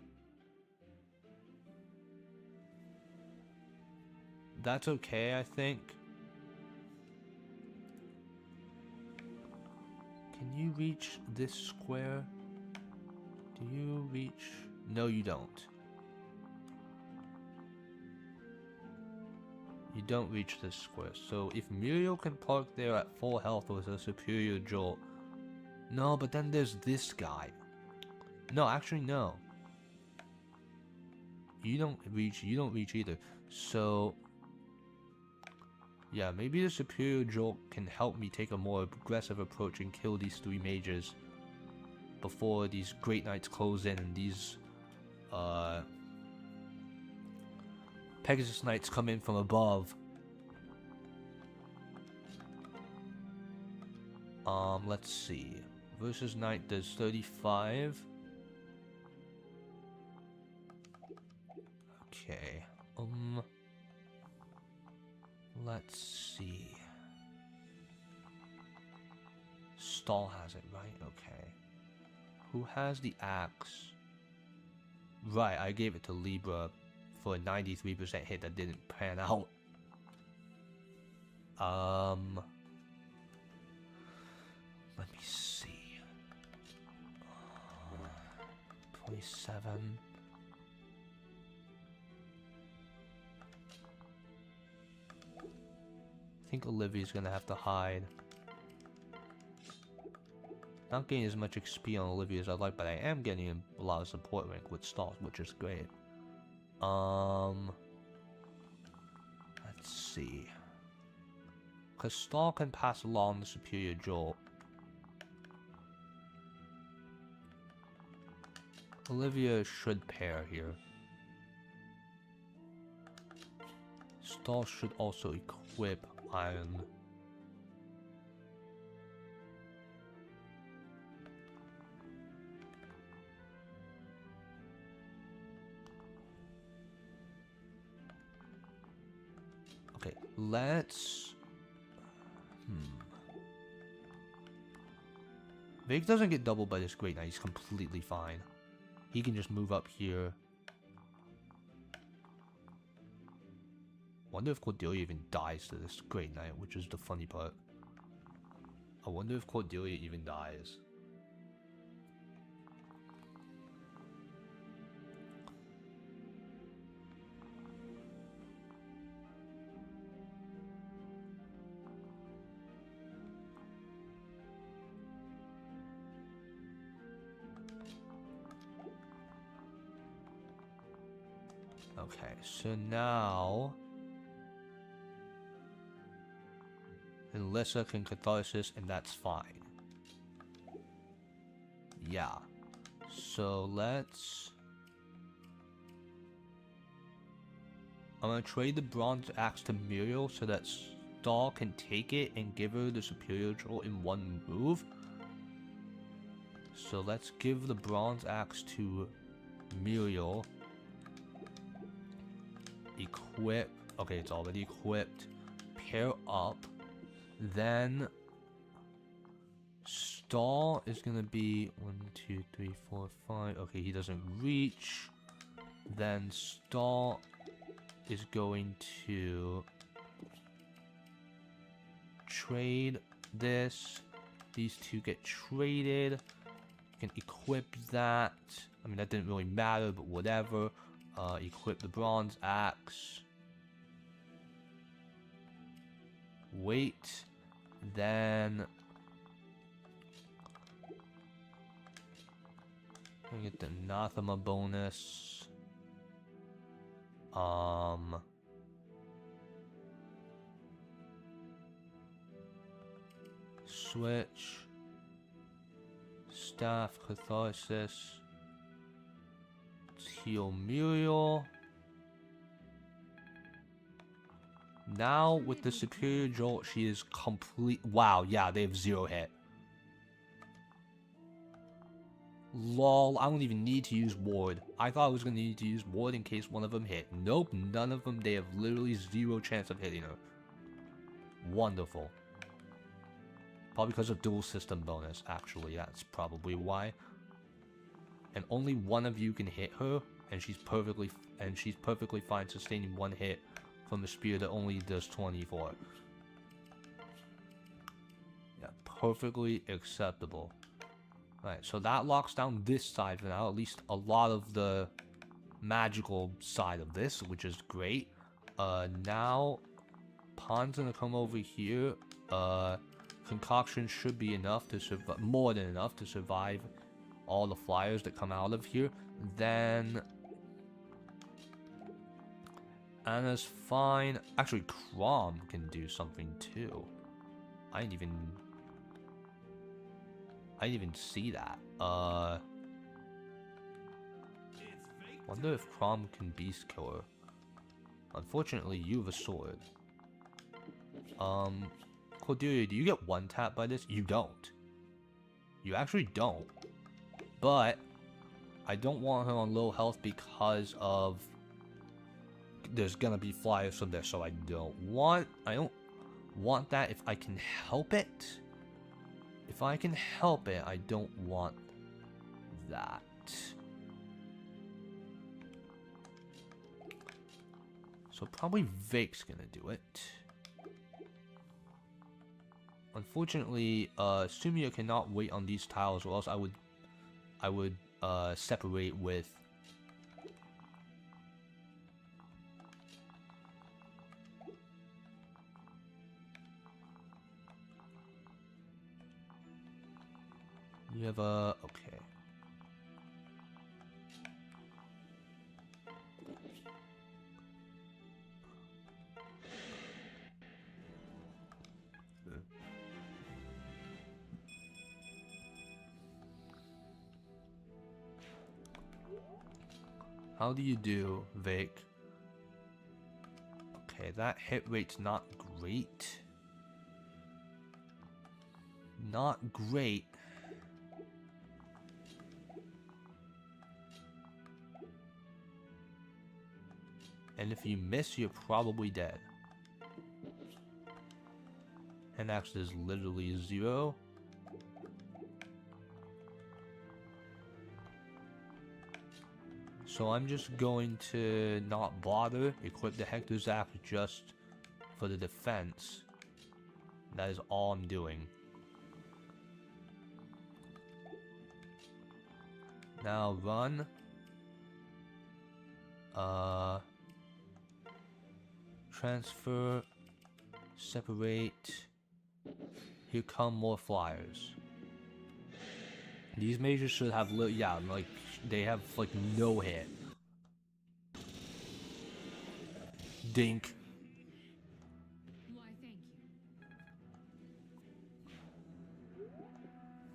[SPEAKER 1] That's okay, I think. Can you reach this square? Do you reach? No, you don't. You don't reach this square. So if Muriel can park there at full health with a superior jolt. No, but then there's this guy. No, actually no. You don't reach either. So yeah, maybe the superior jolt can help me take a more aggressive approach and kill these 3 mages before these Great Knights close in and these Pegasus Knights come in from above. Let's see. Versus Knight does 35. Okay. Let's see. Stall has it, right? Okay. Who has the axe? Right, I gave it to Libra for a 93% hit that didn't pan out. Let me see. 27. I think Olivia's gonna have to hide. Not getting as much XP on Olivia as I'd like, but I am getting a lot of support rank with stalls, which is great. Let's see. Because stall can pass along the superior jolt. Olivia should pair here. Stall should also equip iron. Okay, let's... Vig doesn't get doubled by this Great Knight, he's completely fine. He can just move up here. Wonder if Cordelia even dies to this Great Knight, which is the funny part. I wonder if Cordelia even dies. Okay, so now... Alyssa can catharsis, and that's fine. Yeah. So let's... I'm gonna trade the bronze axe to Muriel so that Stall can take it and give her the superior jolt in one move. So let's give the bronze axe to Muriel. Equip. Okay, it's already equipped. Pair up. Then Stall is gonna be 1, 2, 3, 4, 5. Okay, he doesn't reach. Then Stall is going to trade this. These two get traded. You can equip that. I mean, that didn't really matter, but whatever. Equip the bronze axe. Wait. Then I get the anathema bonus. Switch. Staff catharsis. Let's heal Muriel. Now with the superior jolt, she is complete. Wow, yeah, they have 0 hit. Lol, I don't even need to use ward. I thought I was gonna need to use ward in case one of them hit. Nope, none of them. They have literally 0 chance of hitting her. Wonderful. Probably because of dual system bonus, actually. That's probably why. And only one of you can hit her, and she's perfectly fine sustaining 1 hit from the spear that only does 24. Yeah, perfectly acceptable. Alright, so that locks down this side for now, at least a lot of the magical side of this, which is great. Now, Pawn's gonna come over here. Concoction should be enough to survive, more than enough to survive all the flyers that come out of here. Then Anna's fine. Actually, Crom can do something too. I didn't even see that. Wonder if Crom can beast kill her. Unfortunately, you have a sword. Cordelia, do you get one tap by this? You don't. You actually don't. But I don't want her on low health because of there's gonna be flyers from there, so I don't want that if I can help it. If I can help it, I don't want that. So probably Vake's gonna do it. Unfortunately, Sumia cannot wait on these tiles, or else I would separate with you have a okay. How do you do, Vake? Okay, that hit rate's not great. Not great. And if you miss, you're probably dead. And actually, is literally 0. So I'm just going to not bother, equip the Hector Zap just for the defense. That is all I'm doing. Now run. Transfer. Separate. Here come more flyers. These mages should have yeah, like they have like no hit. Dink.
[SPEAKER 2] Why, thank you.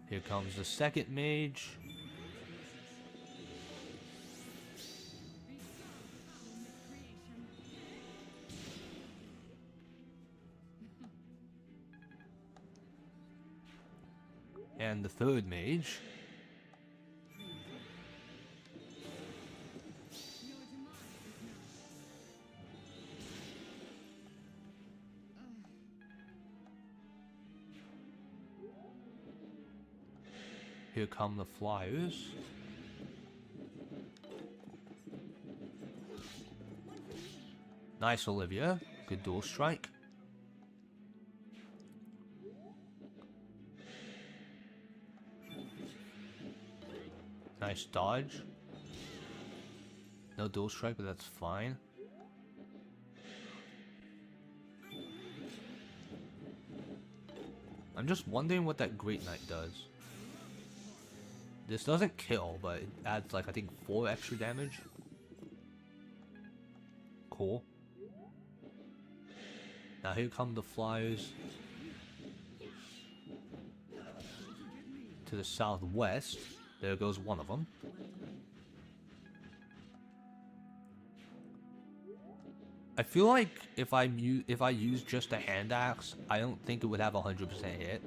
[SPEAKER 1] Here comes the second mage. And the third mage. Here come the flyers. Nice, Olivia. Good dual strike. Nice dodge. No dual strike, but that's fine. I'm just wondering what that Great Knight does. This doesn't kill, but it adds like I think 4 extra damage. Cool. Now here come the flyers to the southwest. There goes one of them. I feel like if I use just a hand axe, I don't think it would have 100% hit.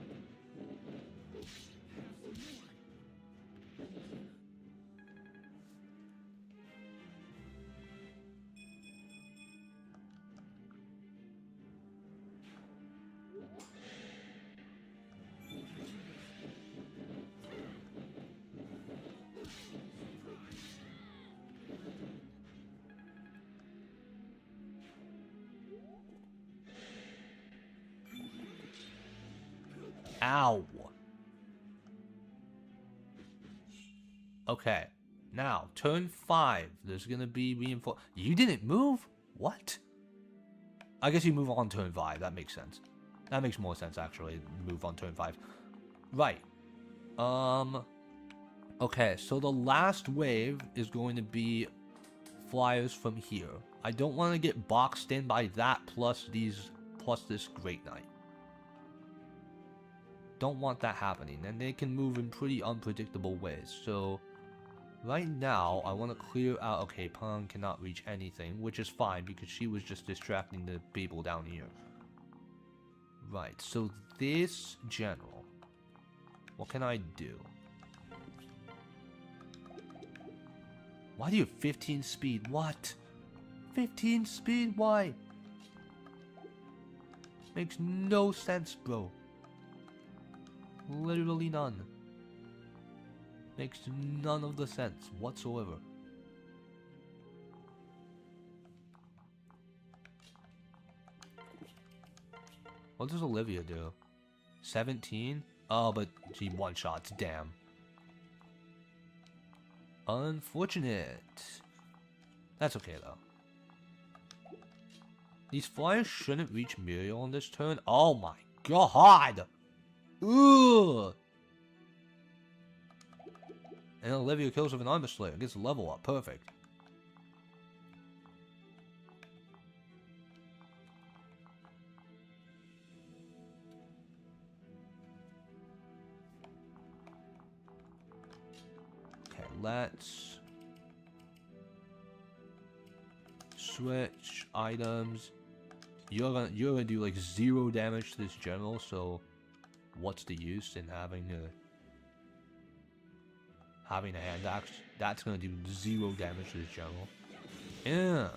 [SPEAKER 1] Ow. Okay. Now, turn 5. There's gonna be reinforced. You didn't move? What? I guess you move on turn 5. That makes sense. That makes more sense, actually. Move on turn 5. Right. Okay, so the last wave is going to be flyers from here. I don't want to get boxed in by that plus this Great Knight. Don't want that happening, and they can move in pretty unpredictable ways. So right now I want to clear out. Okay, Pang cannot reach anything, which is fine because she was just distracting the people down here. Right, so this general. What can I do? Why do you have 15 speed? What? 15 speed? Why? Makes no sense, bro. Literally none. Makes none of the sense whatsoever. What does Olivia do? 17? Oh, but she one-shots, damn. Unfortunate. That's okay, though. These flyers shouldn't reach Muriel on this turn. Oh my god! Ugh! And Olivia kills with an Armor Slayer. Gets a level up. Perfect. Okay, let's switch items. You're gonna do like 0 damage to this general, so what's the use in having a hand axe? That's gonna do 0 damage to this general. Yeah.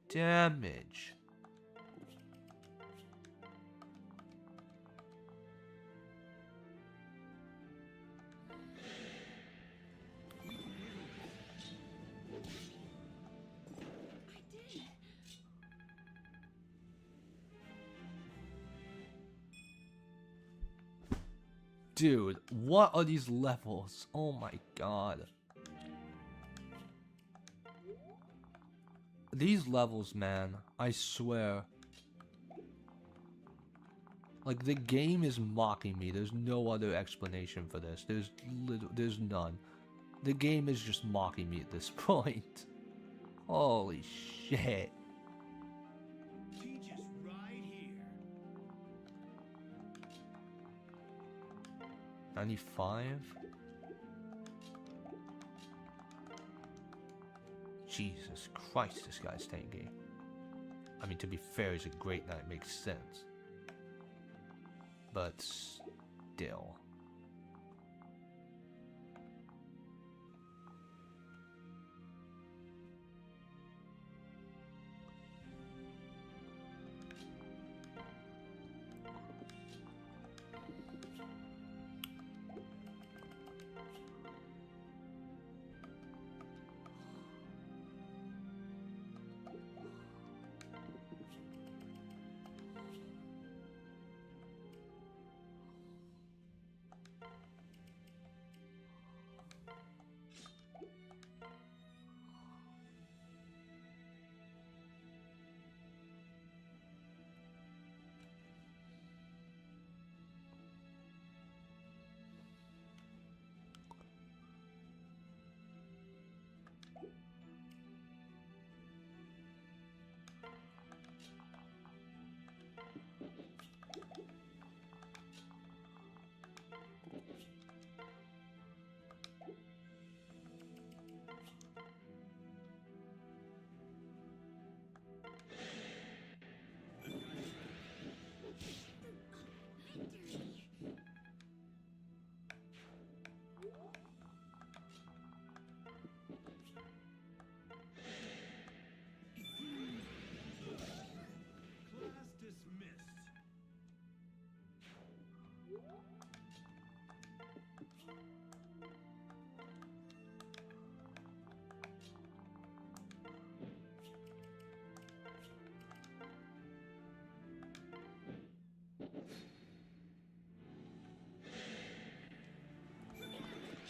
[SPEAKER 1] Damage. Dude, what are these levels? Oh my god. These levels, man, I swear. Like, the game is mocking me. There's no other explanation for this. There's none. The game is just mocking me at this point. Holy shit.
[SPEAKER 3] Teach us right here.
[SPEAKER 1] 95? Jesus Christ, this guy's tanky. I mean, to be fair, he's a great knight, makes sense. But still.
[SPEAKER 3] Class dismissed.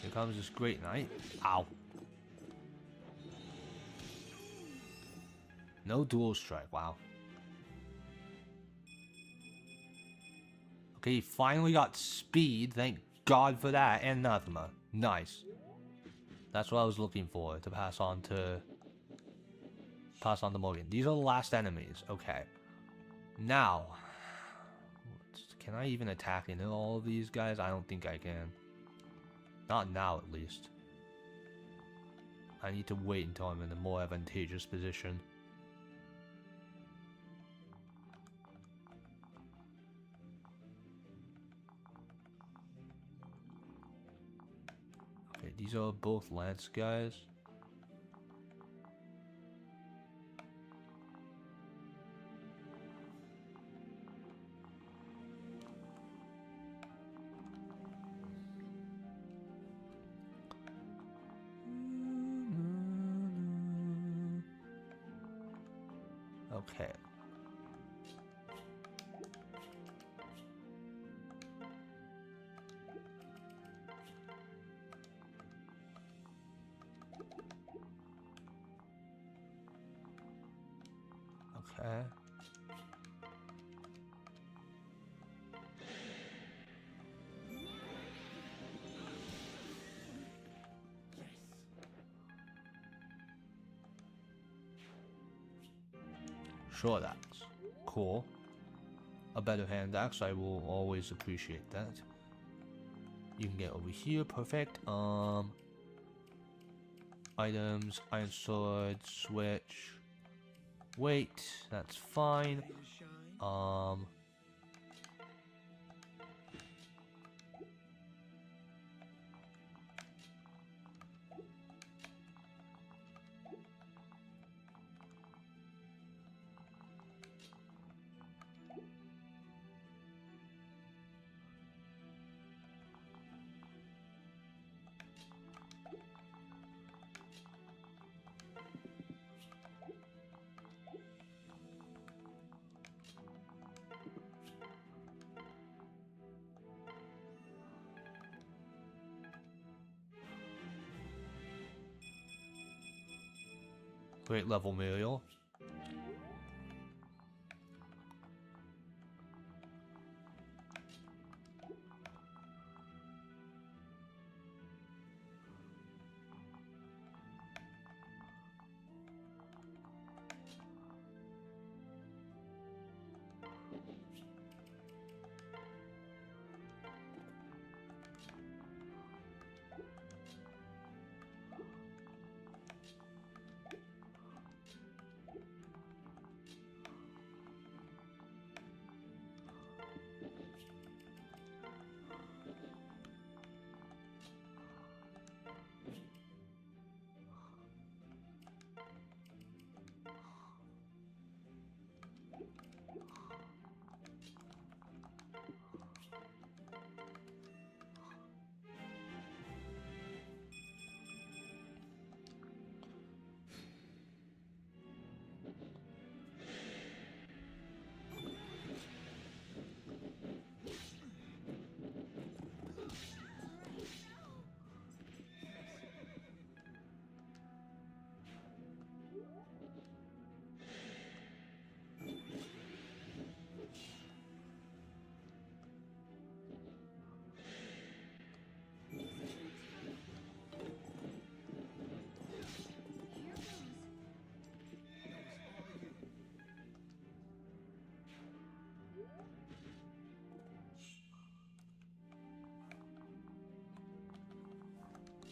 [SPEAKER 1] Here comes this great knight. Ow. No dual strike, wow. Okay, he finally got speed, thank God for that, and anathema. Nice. That's what I was looking for, to pass on to Morgan. These are the last enemies, okay. Now, can I even attack into all of these guys? I don't think I can. Not now, at least. I need to wait until I'm in a more advantageous position. These are both lance guys. Okay. Okay. Sure, that's cool. A better hand axe, I will always appreciate that. You can get over here, perfect. Items, iron sword, switch. Wait, that's fine. Great level Muriel.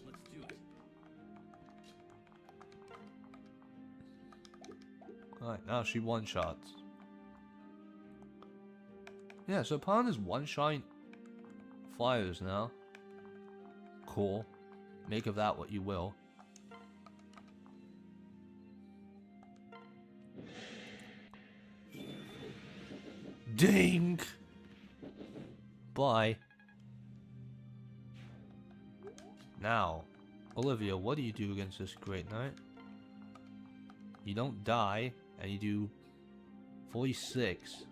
[SPEAKER 3] Let's do it.
[SPEAKER 1] Alright, now she one-shots. Yeah, so Pawn is one-shotting Fliers now. Cool. Make of that what you will. Ding! Bye. Now, Olivia, what do you do against this Great Knight? You don't die, and you do 46.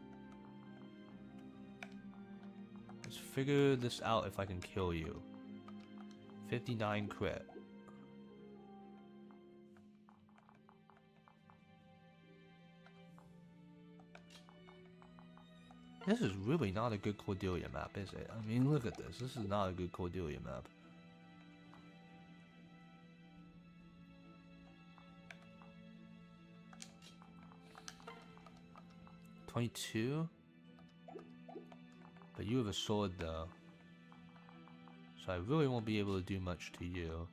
[SPEAKER 1] Let's figure this out if I can kill you. 59 crit. This is really not a good Cordelia map, is it? I mean, look at this. This is not a good Cordelia map. $22? But you have a sword though. So I really won't be able to do much to you.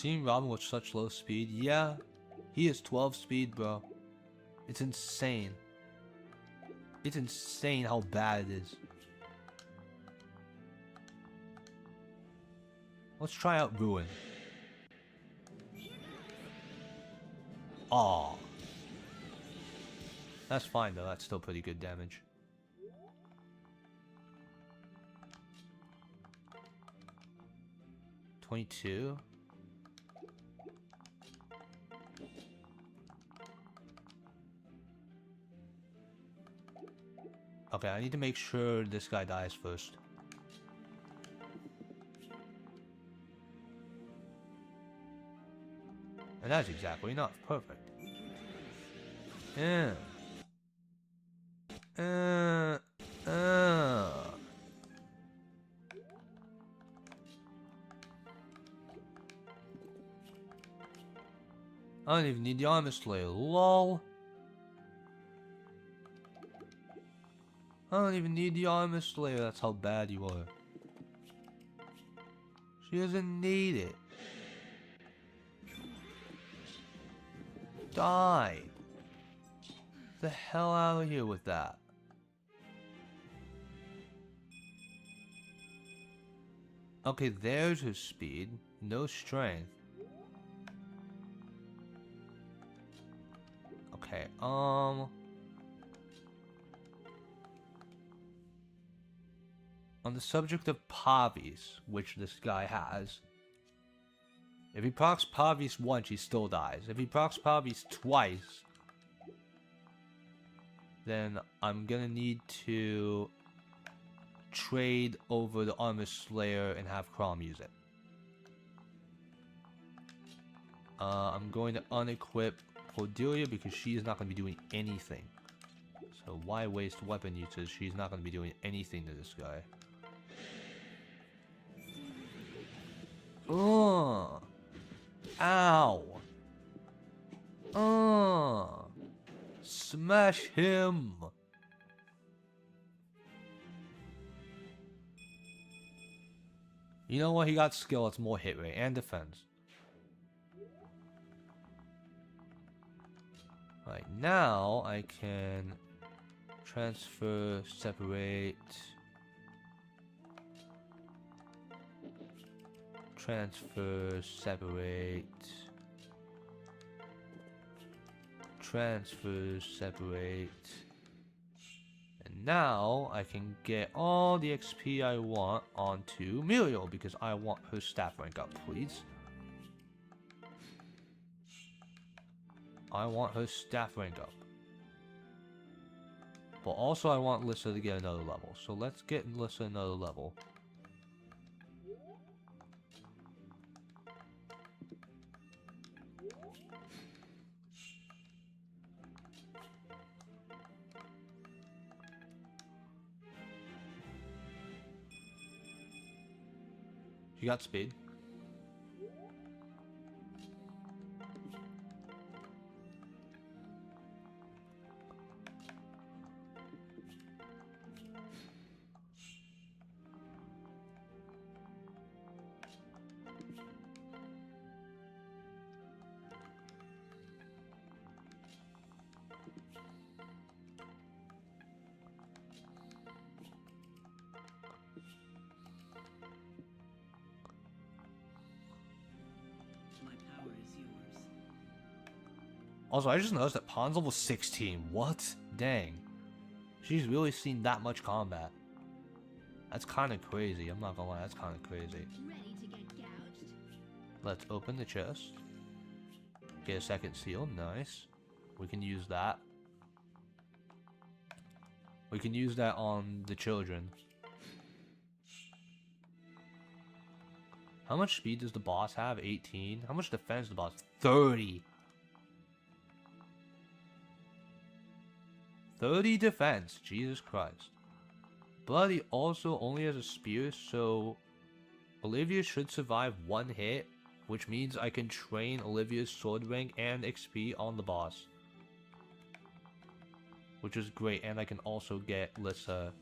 [SPEAKER 1] Seeing Robin with such low speed, yeah, he is 12 speed, bro. It's insane. It's insane how bad it is. Let's try out Ruin. Aw. That's fine though, that's still pretty good damage. $22. Okay, I need to make sure this guy dies first. And that's exactly enough. Perfect. Yeah. I don't even need the Armor Slayer. LOL. I don't even need the Armor Slayer. That's how bad you are. She doesn't need it. Die. The hell out of here with that. Okay, there's her speed. No strength. Okay, on the subject of Pavis, which this guy has, if he procs Pavis once, he still dies. If he procs Pavis twice, then I'm gonna need to trade over the Armor Slayer and have Crom use it. I'm going to unequip Cordelia because she is not going to be doing anything. So why waste weapon usage? She's not going to be doing anything to this guy. Ugh. Ow. Smash him. You know what? He got skill. It's more hit rate and defense. Right now, I can transfer, separate, transfer, separate, transfer, separate, and now I can get all the XP I want onto Muriel because I want her staff rank up, please. I want her staff rank up. But also I want Lissa to get another level. So let's get Lissa another level. She got speed.
[SPEAKER 4] My power is yours.
[SPEAKER 1] Also, I just noticed that Pawn's level 16. What? Dang. She's really seen that much combat. That's kind of crazy. I'm not gonna lie, that's kind of crazy.
[SPEAKER 2] Ready to get gouged?
[SPEAKER 1] Let's open the chest. Get a second seal. Nice. We can use that. We can use that on the children. How much speed does the boss have? 18. How much defense does the boss? 30. 30 defense. Jesus Christ. But he also only has a spear, so Olivia should survive one hit, which means I can train Olivia's sword rank and XP on the boss. Which is great, and I can also get Lissa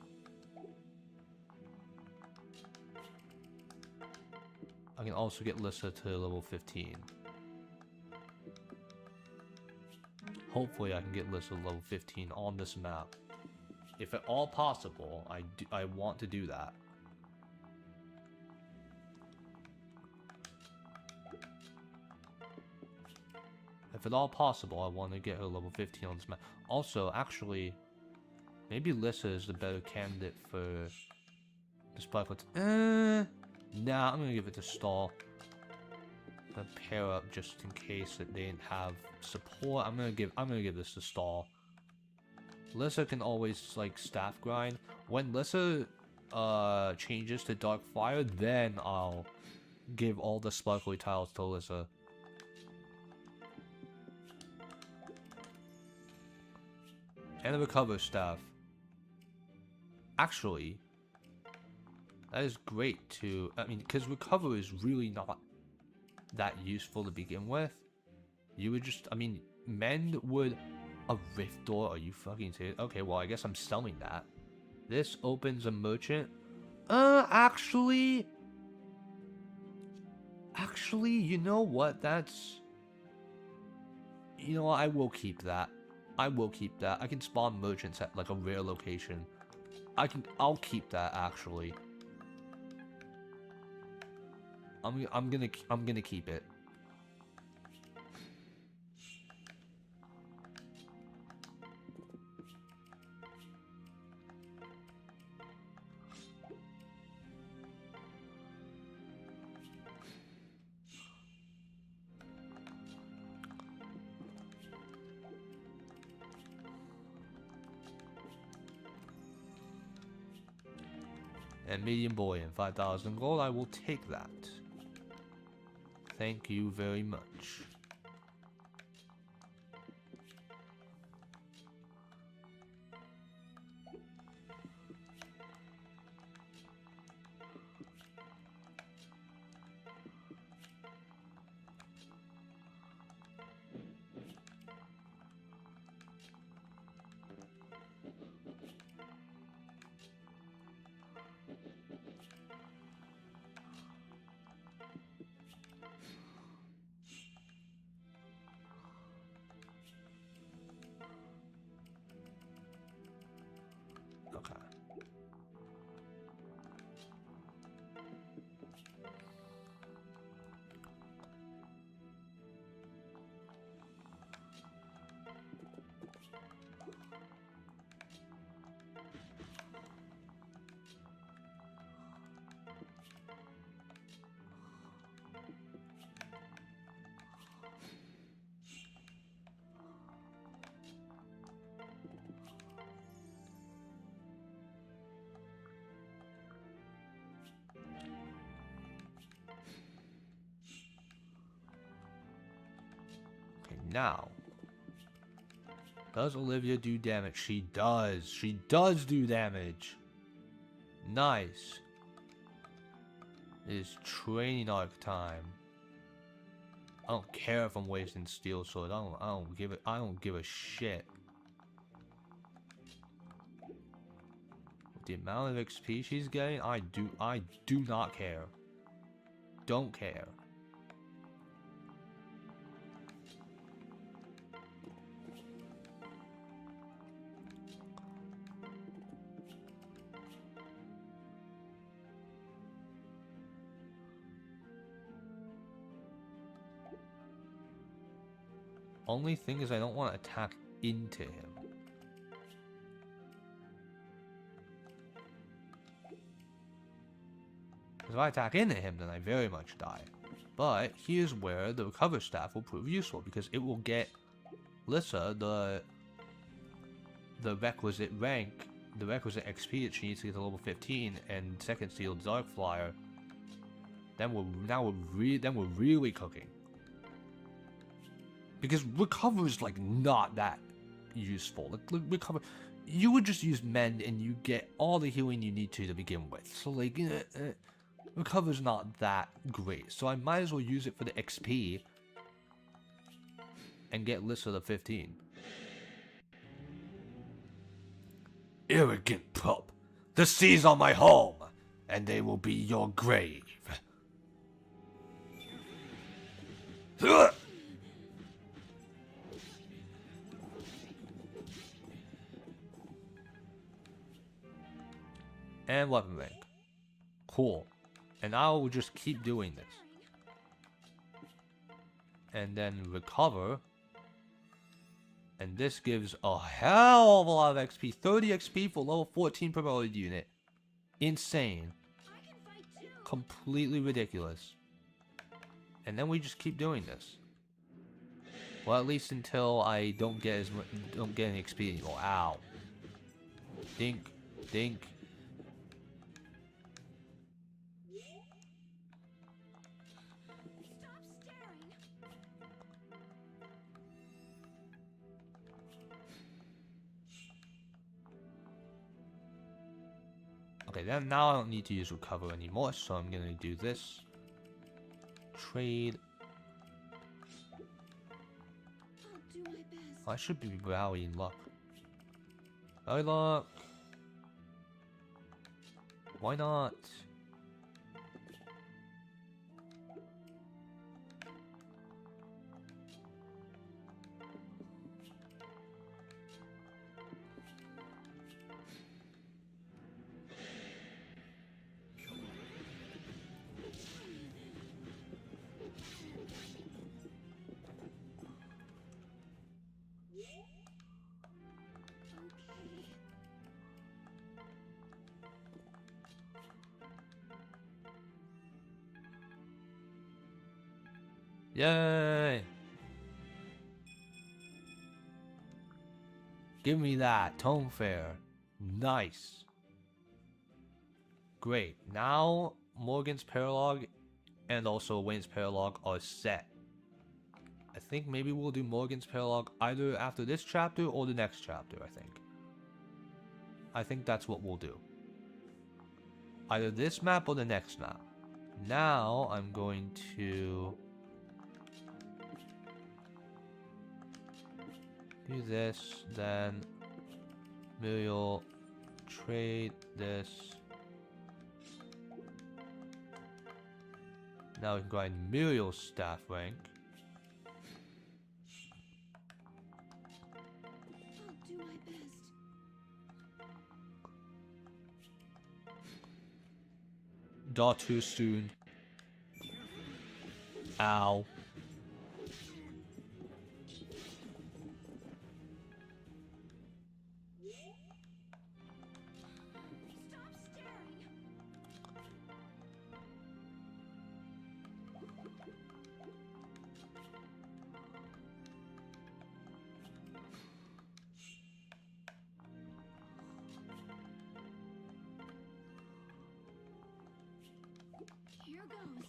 [SPEAKER 1] I can also get Lissa to level 15. Hopefully I can get Lissa to level 15 on this map. If at all possible, I want to do that. If at all possible, I want to get her level 15 on this map. Also, actually, maybe Lissa is the better candidate for the Spikelet. Nah, I'm gonna give it to Stall. I'm gonna pair up just in case that they didn't have support. I'm gonna give this to Stall. Lissa can always like staff grind. When Lissa changes to Dark Fire, then I'll give all the sparkly tiles to Lissa. And the recover staff. Actually, that is great to, I mean, because recover is really not that useful to begin with. You would just, I mean, mend would, a rift door, are you fucking serious? Okay, well, I guess I'm selling that. This opens a merchant. Actually, you know what, you know what, I will keep that. I will keep that. I can spawn merchants at like a rare location. I'll keep that actually. I'm gonna keep it. And medium boy and 5,000 gold, I will take that. Thank you very much. Okay. Now, does Olivia do damage? She does. She does do damage. Nice. It is training arc time. I don't care if I'm wasting steel sword. I don't give a shit. With the amount of XP she's getting, I do not care. Don't care. Only thing is I don't want to attack into him. Because if I attack into him, then I very much die. But here's where the recover staff will prove useful, because it will get Lissa the requisite rank, the requisite XP that she needs to get to level 15, and second steal Dark Flyer. Then we're really cooking. Because recover is like not that useful. Like recover, you would just use mend and you get all the healing you need to begin with. So like, recover's not that great. So I might as well use it for the XP and get Lissa to 15. Arrogant pup, the seas are my home, and they will be your grave. And weapon rank. Cool. And I will just keep doing this. And then recover. And this gives a hell of a lot of XP. 30 XP for level 14 promoted unit. Insane. Completely ridiculous. And then we just keep doing this. Well, at least until I don't get any XP anymore. Ow. Dink. Dink. Okay, then now I don't need to use recover anymore, so I'm gonna do this. Trade.
[SPEAKER 2] I'll do my best.
[SPEAKER 1] I should be rallying luck. Rally luck. Why not? Yay! Give me that, Tome Fair. Nice. Great. Now Morgan's Paralog and also Wayne's Paralog are set. I think maybe we'll do Morgan's Paralog either after this chapter or the next chapter, I think that's what we'll do. Either this map or the next map. Now I'm going to do this, then Muriel trade this. Now we can grind Muriel's staff rank.
[SPEAKER 2] I'll do my best.
[SPEAKER 1] Not too soon. Ow.
[SPEAKER 2] Stop staring. Here goes.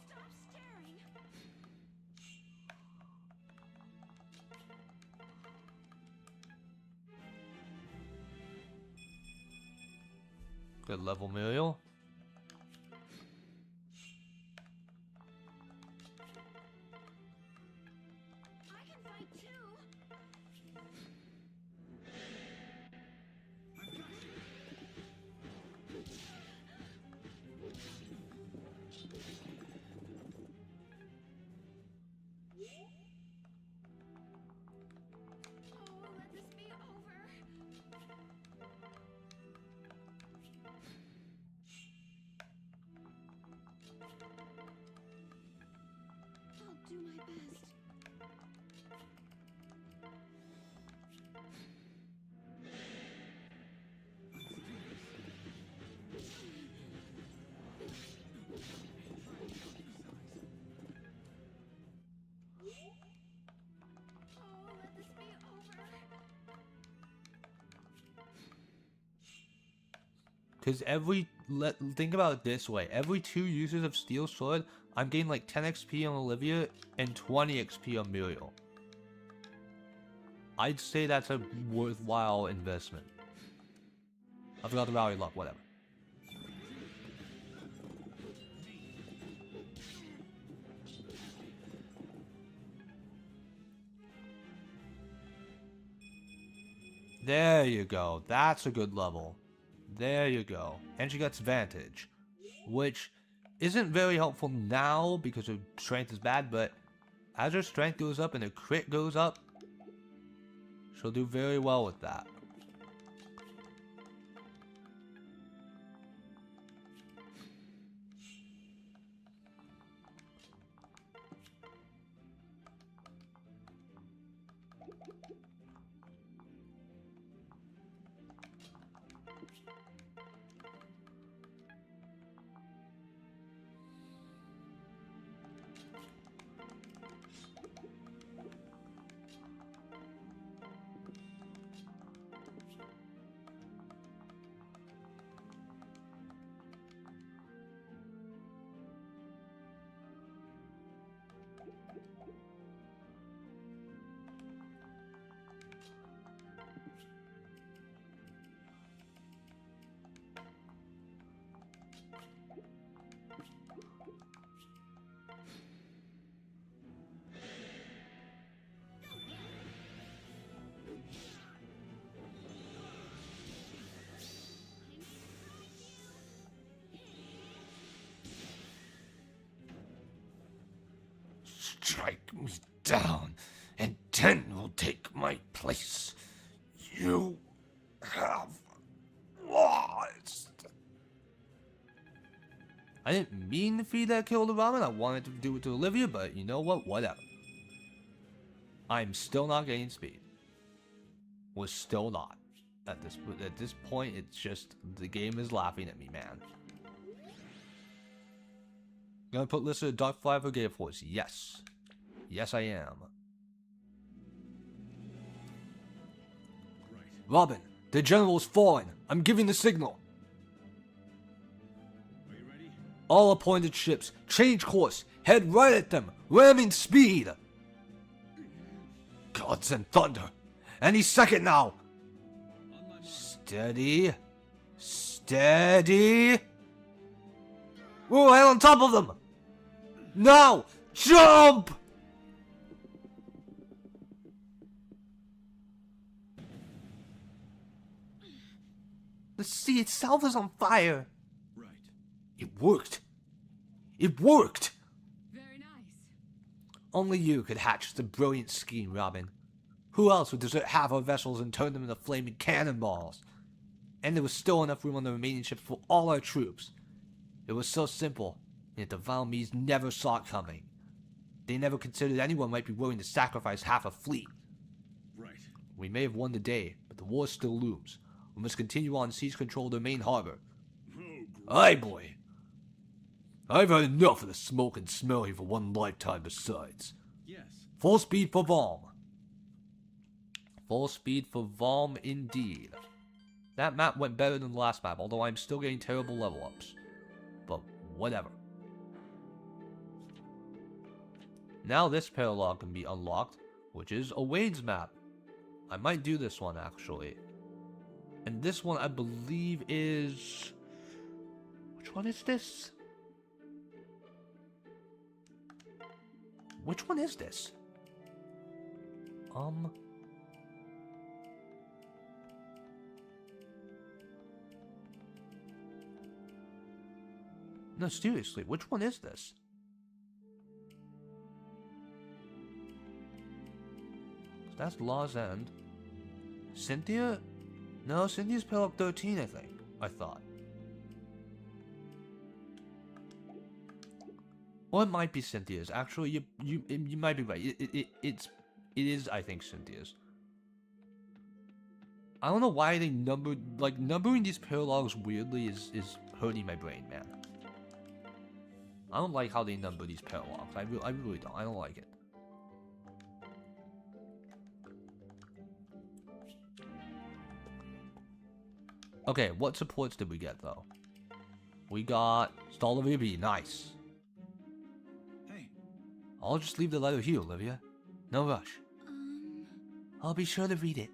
[SPEAKER 2] Stop staring.
[SPEAKER 1] Good level Muriel.
[SPEAKER 2] I can fight too. Oh, let this be over. I'll do my best. Oh, let this be over.
[SPEAKER 1] Because think about it this way. Every 2 uses of Steel Sword, I'm getting like 10 XP on Olivia and 20 XP on Muriel. I'd say that's a worthwhile investment. I forgot the rally luck, whatever. There you go. That's a good level. There you go. And she gets Vantage, which isn't very helpful now because her strength is bad, but as her strength goes up and her crit goes up, she'll do very well with that. Strike me down, and 10 will take my place. You have lost. I didn't mean to feed that kill to Robin. I wanted to do it to Olivia, but you know what? Whatever. I'm still not getting speed. We're still not. At this point, it's just the game is laughing at me, man. Gonna put Lissa Dark Flyer for Gale Force. Yes. Yes, I am.
[SPEAKER 3] Right.
[SPEAKER 1] Robin, the general's fallen. I'm giving the signal.
[SPEAKER 3] Are you ready?
[SPEAKER 1] All appointed ships, change course. Head right at them. Ramming speed. Gods and thunder. Any second now.
[SPEAKER 3] On my mark.
[SPEAKER 1] Steady. Steady. We're right on top of them. Now, jump! The sea itself is on fire.
[SPEAKER 3] Right.
[SPEAKER 1] It worked. It worked.
[SPEAKER 2] Very nice.
[SPEAKER 1] Only you could hatch the brilliant scheme, Robin. Who else would desert half our vessels and turn them into flaming cannonballs? And there was still enough room on the remaining ships for all our troops. It was so simple, yet the vile Mies never saw it coming. They never considered anyone might be willing to sacrifice half a fleet.
[SPEAKER 3] Right.
[SPEAKER 1] We may have won the day, but the war still looms. We must continue on seize control of the main harbor.
[SPEAKER 3] Oh, great.
[SPEAKER 1] Aye, boy. I've had enough of the smoke and smell here for one lifetime besides.
[SPEAKER 3] Yes.
[SPEAKER 1] Full speed for Valm. Full speed for Valm indeed. That map went better than the last map, although I'm still getting terrible level ups. But whatever. Now this paralog can be unlocked, which is a Wade's map. I might do this one actually. And this one I believe is... Which one is this? Which one is this? No, seriously, which one is this? That's Law's End. Cynthia? No, Cynthia's Paralog 13, I think. I thought. Or it might be Cynthia's. Actually, you might be right. It is, I think, Cynthia's. I don't know why they numbering these paralogs weirdly is hurting my brain, man. I don't like how they number these paralogs. I really don't. I don't like it. Okay, what supports did we get though? We got Stall of EB, nice.
[SPEAKER 3] Hey.
[SPEAKER 1] I'll just leave the letter here, Olivia. No rush.
[SPEAKER 2] Um,
[SPEAKER 1] I'll be sure to read it.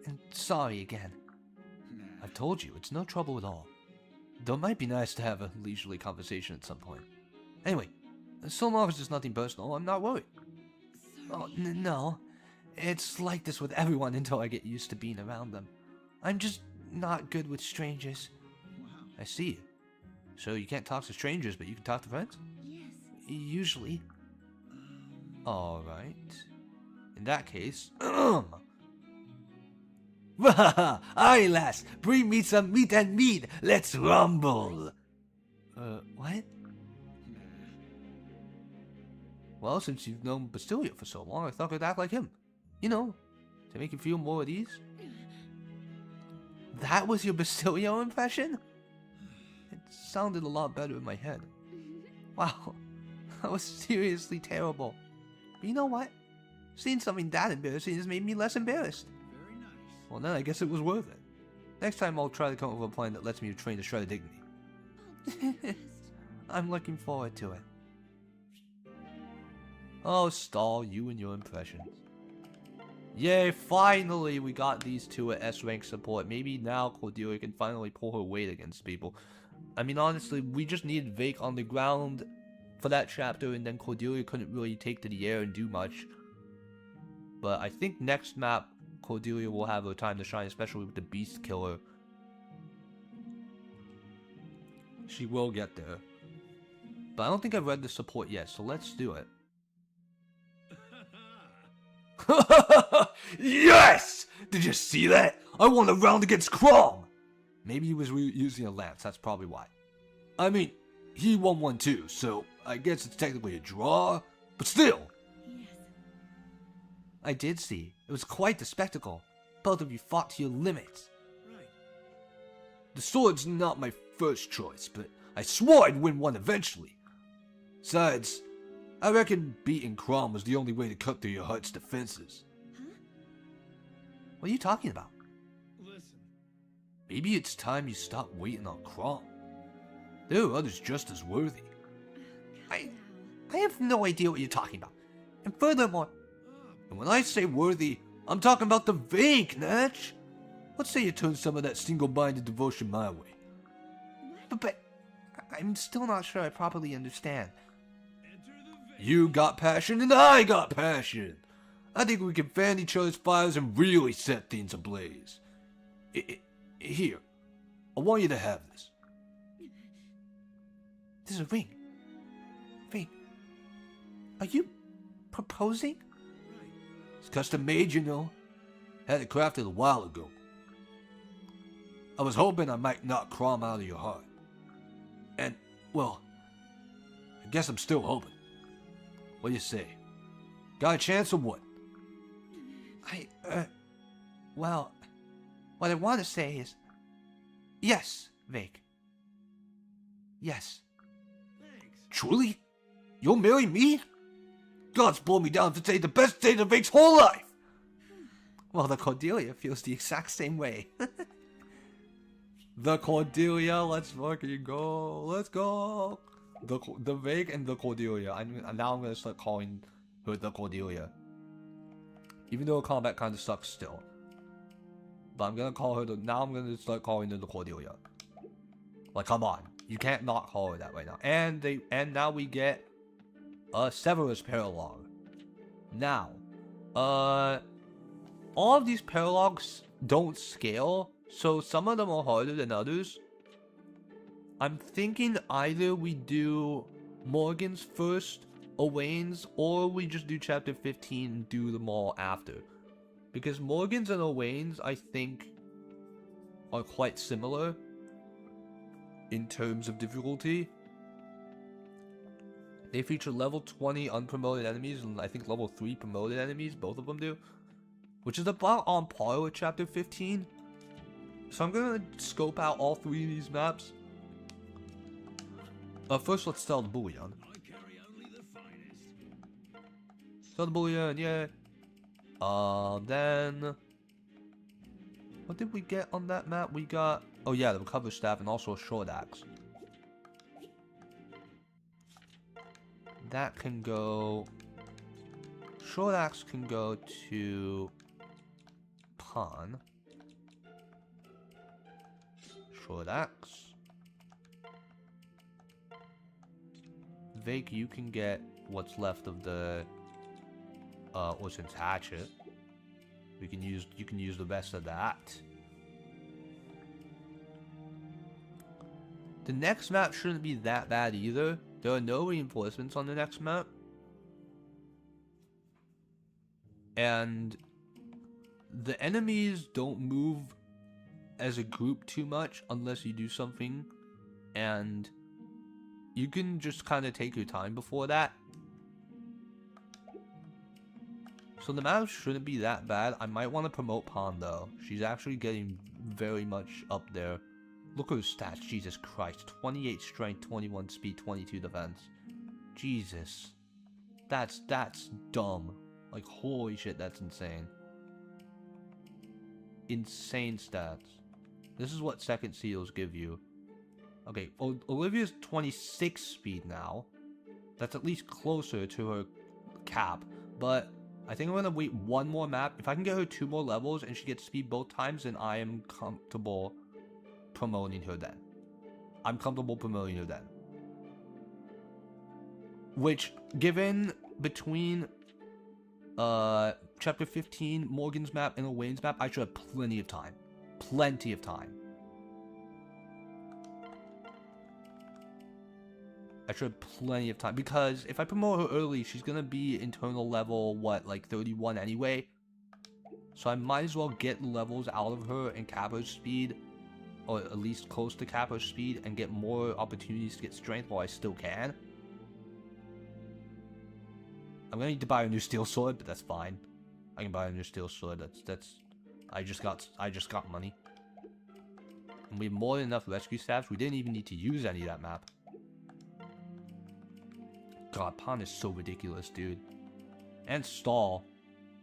[SPEAKER 1] And sorry again.
[SPEAKER 3] Nah.
[SPEAKER 1] I've told you, it's no trouble at all. Though it might be nice to have a leisurely conversation at some point. Anyway, so long as there's nothing personal, I'm not worried.
[SPEAKER 2] sorry.
[SPEAKER 1] Oh, no. It's like this with everyone until I get used to being around them. I'm just not good with strangers.
[SPEAKER 3] Wow.
[SPEAKER 1] I see. So you can't talk to strangers, but you can talk to friends?
[SPEAKER 2] Yes.
[SPEAKER 1] Usually. Alright. In that case, aye lass, bring me some meat and meat, let's rumble. What?
[SPEAKER 3] Nah.
[SPEAKER 1] Well, since you've known Bastilia for so long, I thought I'd act like him. You know, to make you feel more at ease. That was your Bastilio impression? It sounded a lot better in my head. Wow, that was seriously terrible. But you know what? Seeing something that embarrassing has made me less embarrassed.
[SPEAKER 3] Very nice.
[SPEAKER 1] Well, then I guess it was worth it. Next time I'll try to come up with a plan that lets me train to shred of dignity.
[SPEAKER 2] I'll do my best.
[SPEAKER 1] I'm looking forward to it. Oh, Stall, you and your impressions. Yay, finally we got these two at S-rank support. Maybe now Cordelia can finally pull her weight against people. I mean, honestly, we just needed Vake on the ground for that chapter, and then Cordelia couldn't really take to the air and do much. But I think next map, Cordelia will have her time to shine, especially with the Beast Killer. She will get there. But I don't think I've read the support yet, so let's do it. Yes! Did you see that? I won a round against Crom! Maybe he was using a lance, that's probably why. I mean, he won one too, so I guess it's technically a draw, but still!
[SPEAKER 2] Yes.
[SPEAKER 1] I did see. It was quite the spectacle. Both of you fought to your limits.
[SPEAKER 3] Right.
[SPEAKER 1] The sword's not my first choice, but I swore I'd win one eventually. Besides, I reckon beating Crom was the only way to cut through your heart's defenses.
[SPEAKER 2] Huh?
[SPEAKER 1] What are you talking about?
[SPEAKER 3] Listen.
[SPEAKER 1] Maybe it's time you stop waiting on Crom. There are others just as worthy. I have no idea what you're talking about. And furthermore, and when I say worthy, I'm talking about the Vake, Natch. Let's say you turn some of that single-minded devotion my way. But I'm still not sure I properly understand.
[SPEAKER 3] Enter the veil.
[SPEAKER 1] You got passion and I got passion. I think we can fan each other's fires and really set things ablaze. Here, I want you to have this. This is a ring. Ring. Are you proposing?
[SPEAKER 3] Right.
[SPEAKER 1] It's custom made, you know. Had it crafted a while ago. I was hoping I might knock Crom out of your heart. And, well, I guess I'm still hoping. What do you say? Got a chance or what? Well, what I want to say is, yes, Vake. Yes.
[SPEAKER 3] Thanks.
[SPEAKER 1] Truly? You'll marry me? God's blown me down to say the best day of Vake's whole life! Well, the Cordelia feels the exact same way. The Cordelia, let's fucking go. Let's go. The Vake and the Cordelia. Now I'm gonna start calling her the Cordelia. Even though combat kind of sucks still. But I'm gonna call her now I'm gonna start calling her the Cordelia. Like, come on. You can't not call her that right now. And now we get a Severus paralogue. Now, all of these paralogues don't scale, so some of them are harder than others. I'm thinking either we do Morgan's first, Owain's, or we just do chapter 15 and do them all after. Because Morgan's and Owain's, I think, are quite similar in terms of difficulty. They feature level 20 unpromoted enemies and I think level 3 promoted enemies, both of them do. Which is about on par with chapter 15. So I'm gonna scope out all 3 of these maps. First let's sell the bullion.
[SPEAKER 3] I carry only the finest.
[SPEAKER 1] Sell the bullion, yeah. Then... what did we get on that map? We got... oh yeah, the recover staff and also a short axe. That can go... short axe can go to... pawn. Short axe. Vake, you can get what's left of the Ocean's hatchet. You can use the rest of that. The next map shouldn't be that bad either. There are no reinforcements on the next map. And the enemies don't move as a group too much unless you do something. And you can just kind of take your time before that. So the map shouldn't be that bad. I might want to promote Pond though. She's actually getting very much up there. Look at her stats, Jesus Christ. 28 strength, 21 speed, 22 defense. Jesus. That's dumb. Like, holy shit, that's insane. Insane stats. This is what second seals give you. Okay, Olivia's 26 speed now. That's at least closer to her cap. But I think I'm going to wait one more map. If I can get her 2 more levels and she gets speed both times, then I am comfortable promoting her then. I'm comfortable promoting her then. Which, given between chapter 15, Morgan's map, and Elaine's map, I should have plenty of time. Plenty of time. I should have plenty of time, because if I promote her early, she's gonna be internal level, what, like 31 anyway? So I might as well get levels out of her and cap her speed, or at least close to cap her speed, and get more opportunities to get strength while I still can. I'm gonna need to buy a new steel sword, but that's fine. I can buy a new steel sword. I just got money. And we have more than enough rescue staffs. We didn't even need to use any of that map. God, Pond is so ridiculous, dude. And Stall.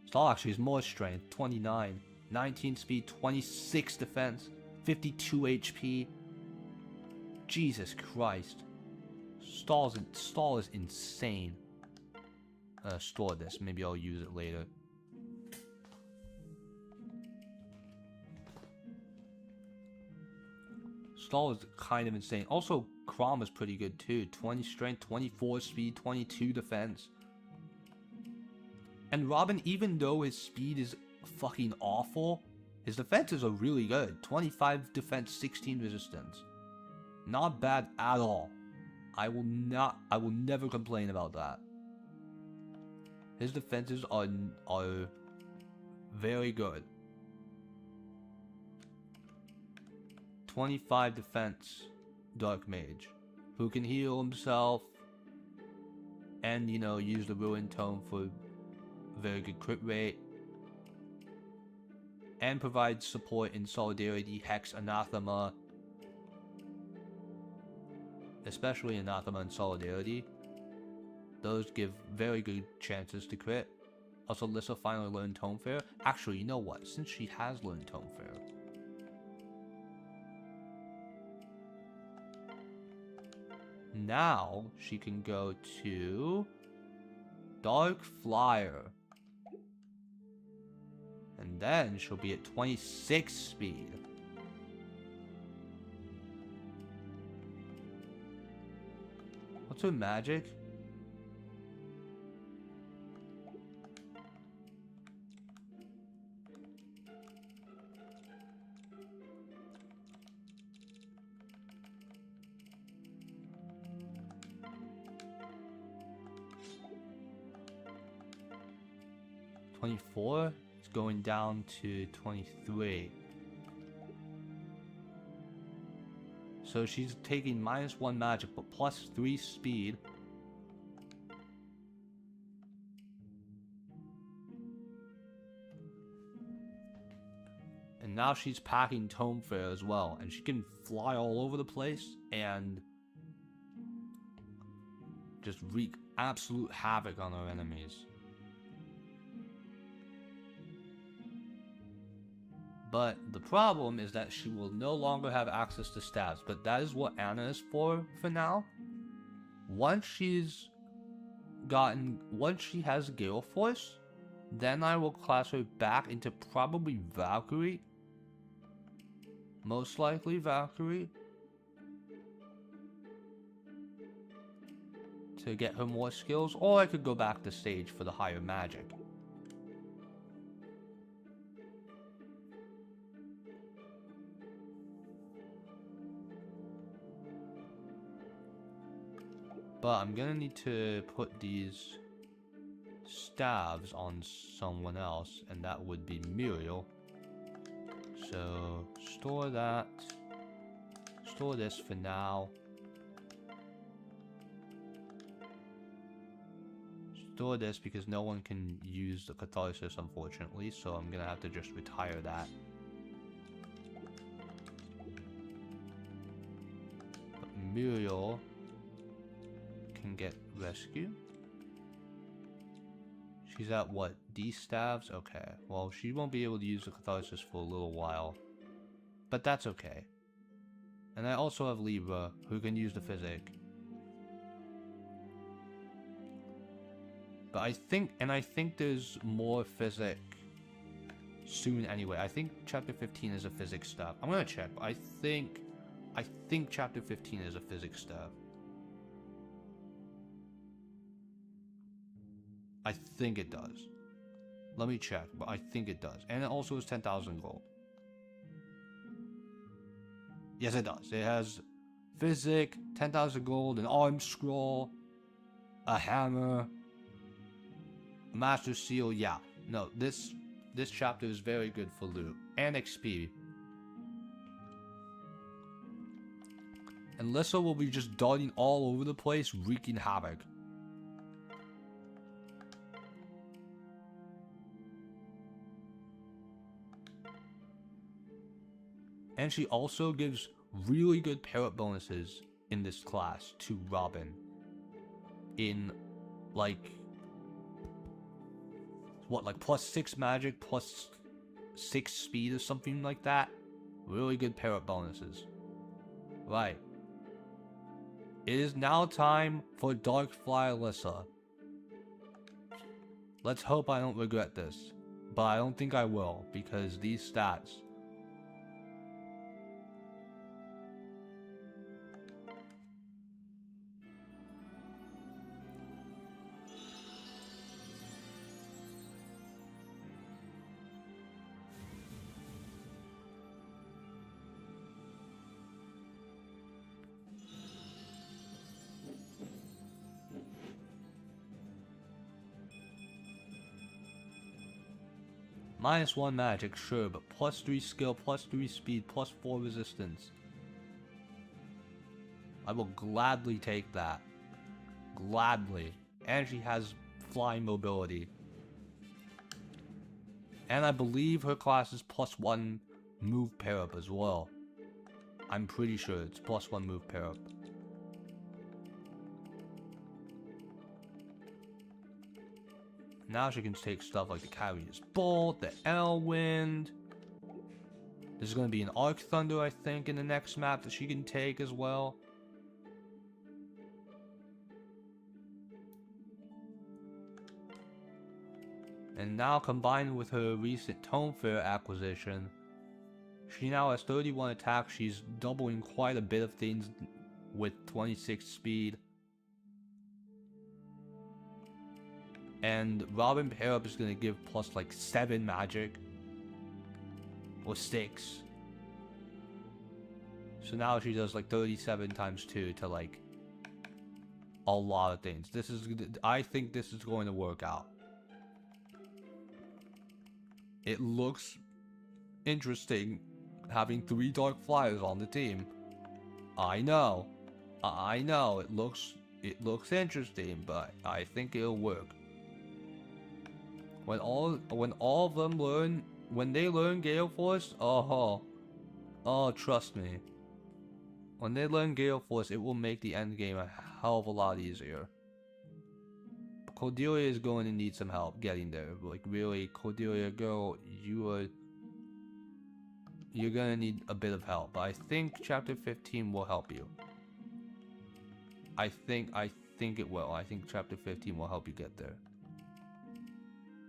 [SPEAKER 1] Stall actually has more strength. 29. 19 speed, 26 defense, 52 HP. Jesus Christ. Stall is insane. Store this. Maybe I'll use it later. Stall is kind of insane. Also, Crom is pretty good too. 20 strength, 24 speed, 22 defense. And Robin, even though his speed is fucking awful, his defenses are really good. 25 defense, 16 resistance. Not bad at all. I will never complain about that. His defenses are very good. 25 defense, Dark Mage, who can heal himself and, you know, use the Ruin Tome for very good crit rate, and provide support in Solidarity, Hex, Anathema, especially Anathema and Solidarity. Those give very good chances to crit. Also, Lissa finally learned Tome Fair. Actually, you know what? Since she has learned Tome Fair, now she can go to Dark Flyer. And then she'll be at 26 speed. What's her magic? $24. It's going down to 23. So she's taking -1 magic, but +3 speed. And now she's packing Tome Fair as well, and she can fly all over the place and just wreak absolute havoc on her enemies. But the problem is that she will no longer have access to stabs, but that is what Anna is for now. Once she has Gale Force, then I will class her back into probably Valkyrie. Most likely Valkyrie. To get her more skills, or I could go back to Sage for the higher magic. But I'm gonna need to put these staves on someone else, and that would be Muriel. So store that. Store this for now. Store this because no one can use the catharsis, unfortunately, so I'm gonna have to just retire that. But Muriel can get rescue. She's at what? These staves? Okay. Well, she won't be able to use the catharsis for a little while. But that's okay. And I also have Libra, who can use the physic. But I think there's more physic soon anyway. I think chapter 15 is a physics stuff. I'm gonna check, but I think chapter 15 is a physics stuff. I think it does. Let me check, but I think it does. And it also is 10,000 gold. Yes, it does. It has physic, 10,000 gold, an arm scroll, a hammer, a master seal. Yeah, no, this chapter is very good for loot and XP. And Lissa will be just darting all over the place, wreaking havoc. And she also gives really good parrot bonuses in this class to Robin. In, like, what, like +6 magic, +6 speed or something like that? Really good parrot bonuses. Right. It is now time for Dark Flyer Lissa. Let's hope I don't regret this. But I don't think I will, because these stats... -1 magic, sure, but +3 skill, +3 speed, +4 resistance. I will gladly take that. Gladly. And she has flying mobility. And I believe her class is +1 move pair up as well. I'm pretty sure it's +1 move pair up. Now she can take stuff like the Carrier's Bolt, the Elwind. There's going to be an Arc Thunder, I think, in the next map that she can take as well. And now combined with her recent Tome Fair acquisition, she now has 31 attack. She's doubling quite a bit of things with 26 speed. And Robin pair up is going to give plus like 7 magic. Or 6. So now she does like 37 times 2 to like a lot of things. I think this is going to work out. It looks interesting having 3 Dark Flyers on the team. I know. It looks interesting, but I think it'll work. When all of them learn, when they learn Gale Force, oh, trust me. When they learn Gale Force, it will make the end game a hell of a lot easier. Cordelia is going to need some help getting there. Like really, Cordelia girl, you're gonna need a bit of help. But I think chapter 15 will help you. I think it will. I think chapter 15 will help you get there.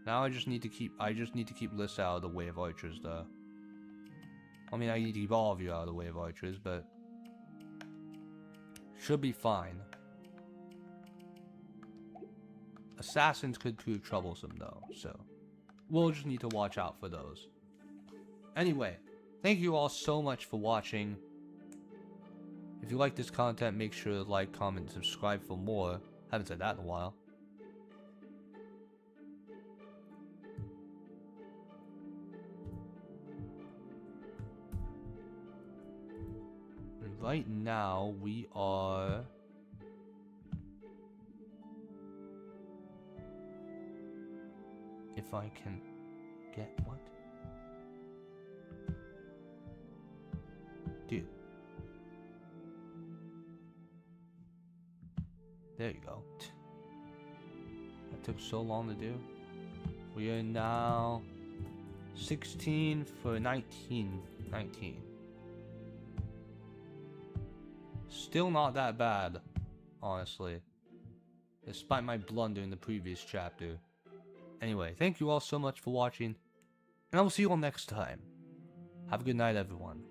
[SPEAKER 1] Now I just need to keep Lissa out of the way of archers, though. I mean, I need to keep all of you out of the way of archers, but should be fine. Assassins could prove troublesome, though, so we'll just need to watch out for those. Anyway, thank you all so much for watching. If you like this content, make sure to like, comment, and subscribe for more. Haven't said that in a while. And right now, we are... If I can get what? Dude. There you go. That took so long to do. We are now 16 for 19. Still not that bad, honestly. Despite my blunder in the previous chapter. Anyway, thank you all so much for watching, and I will see you all next time. Have a good night, everyone.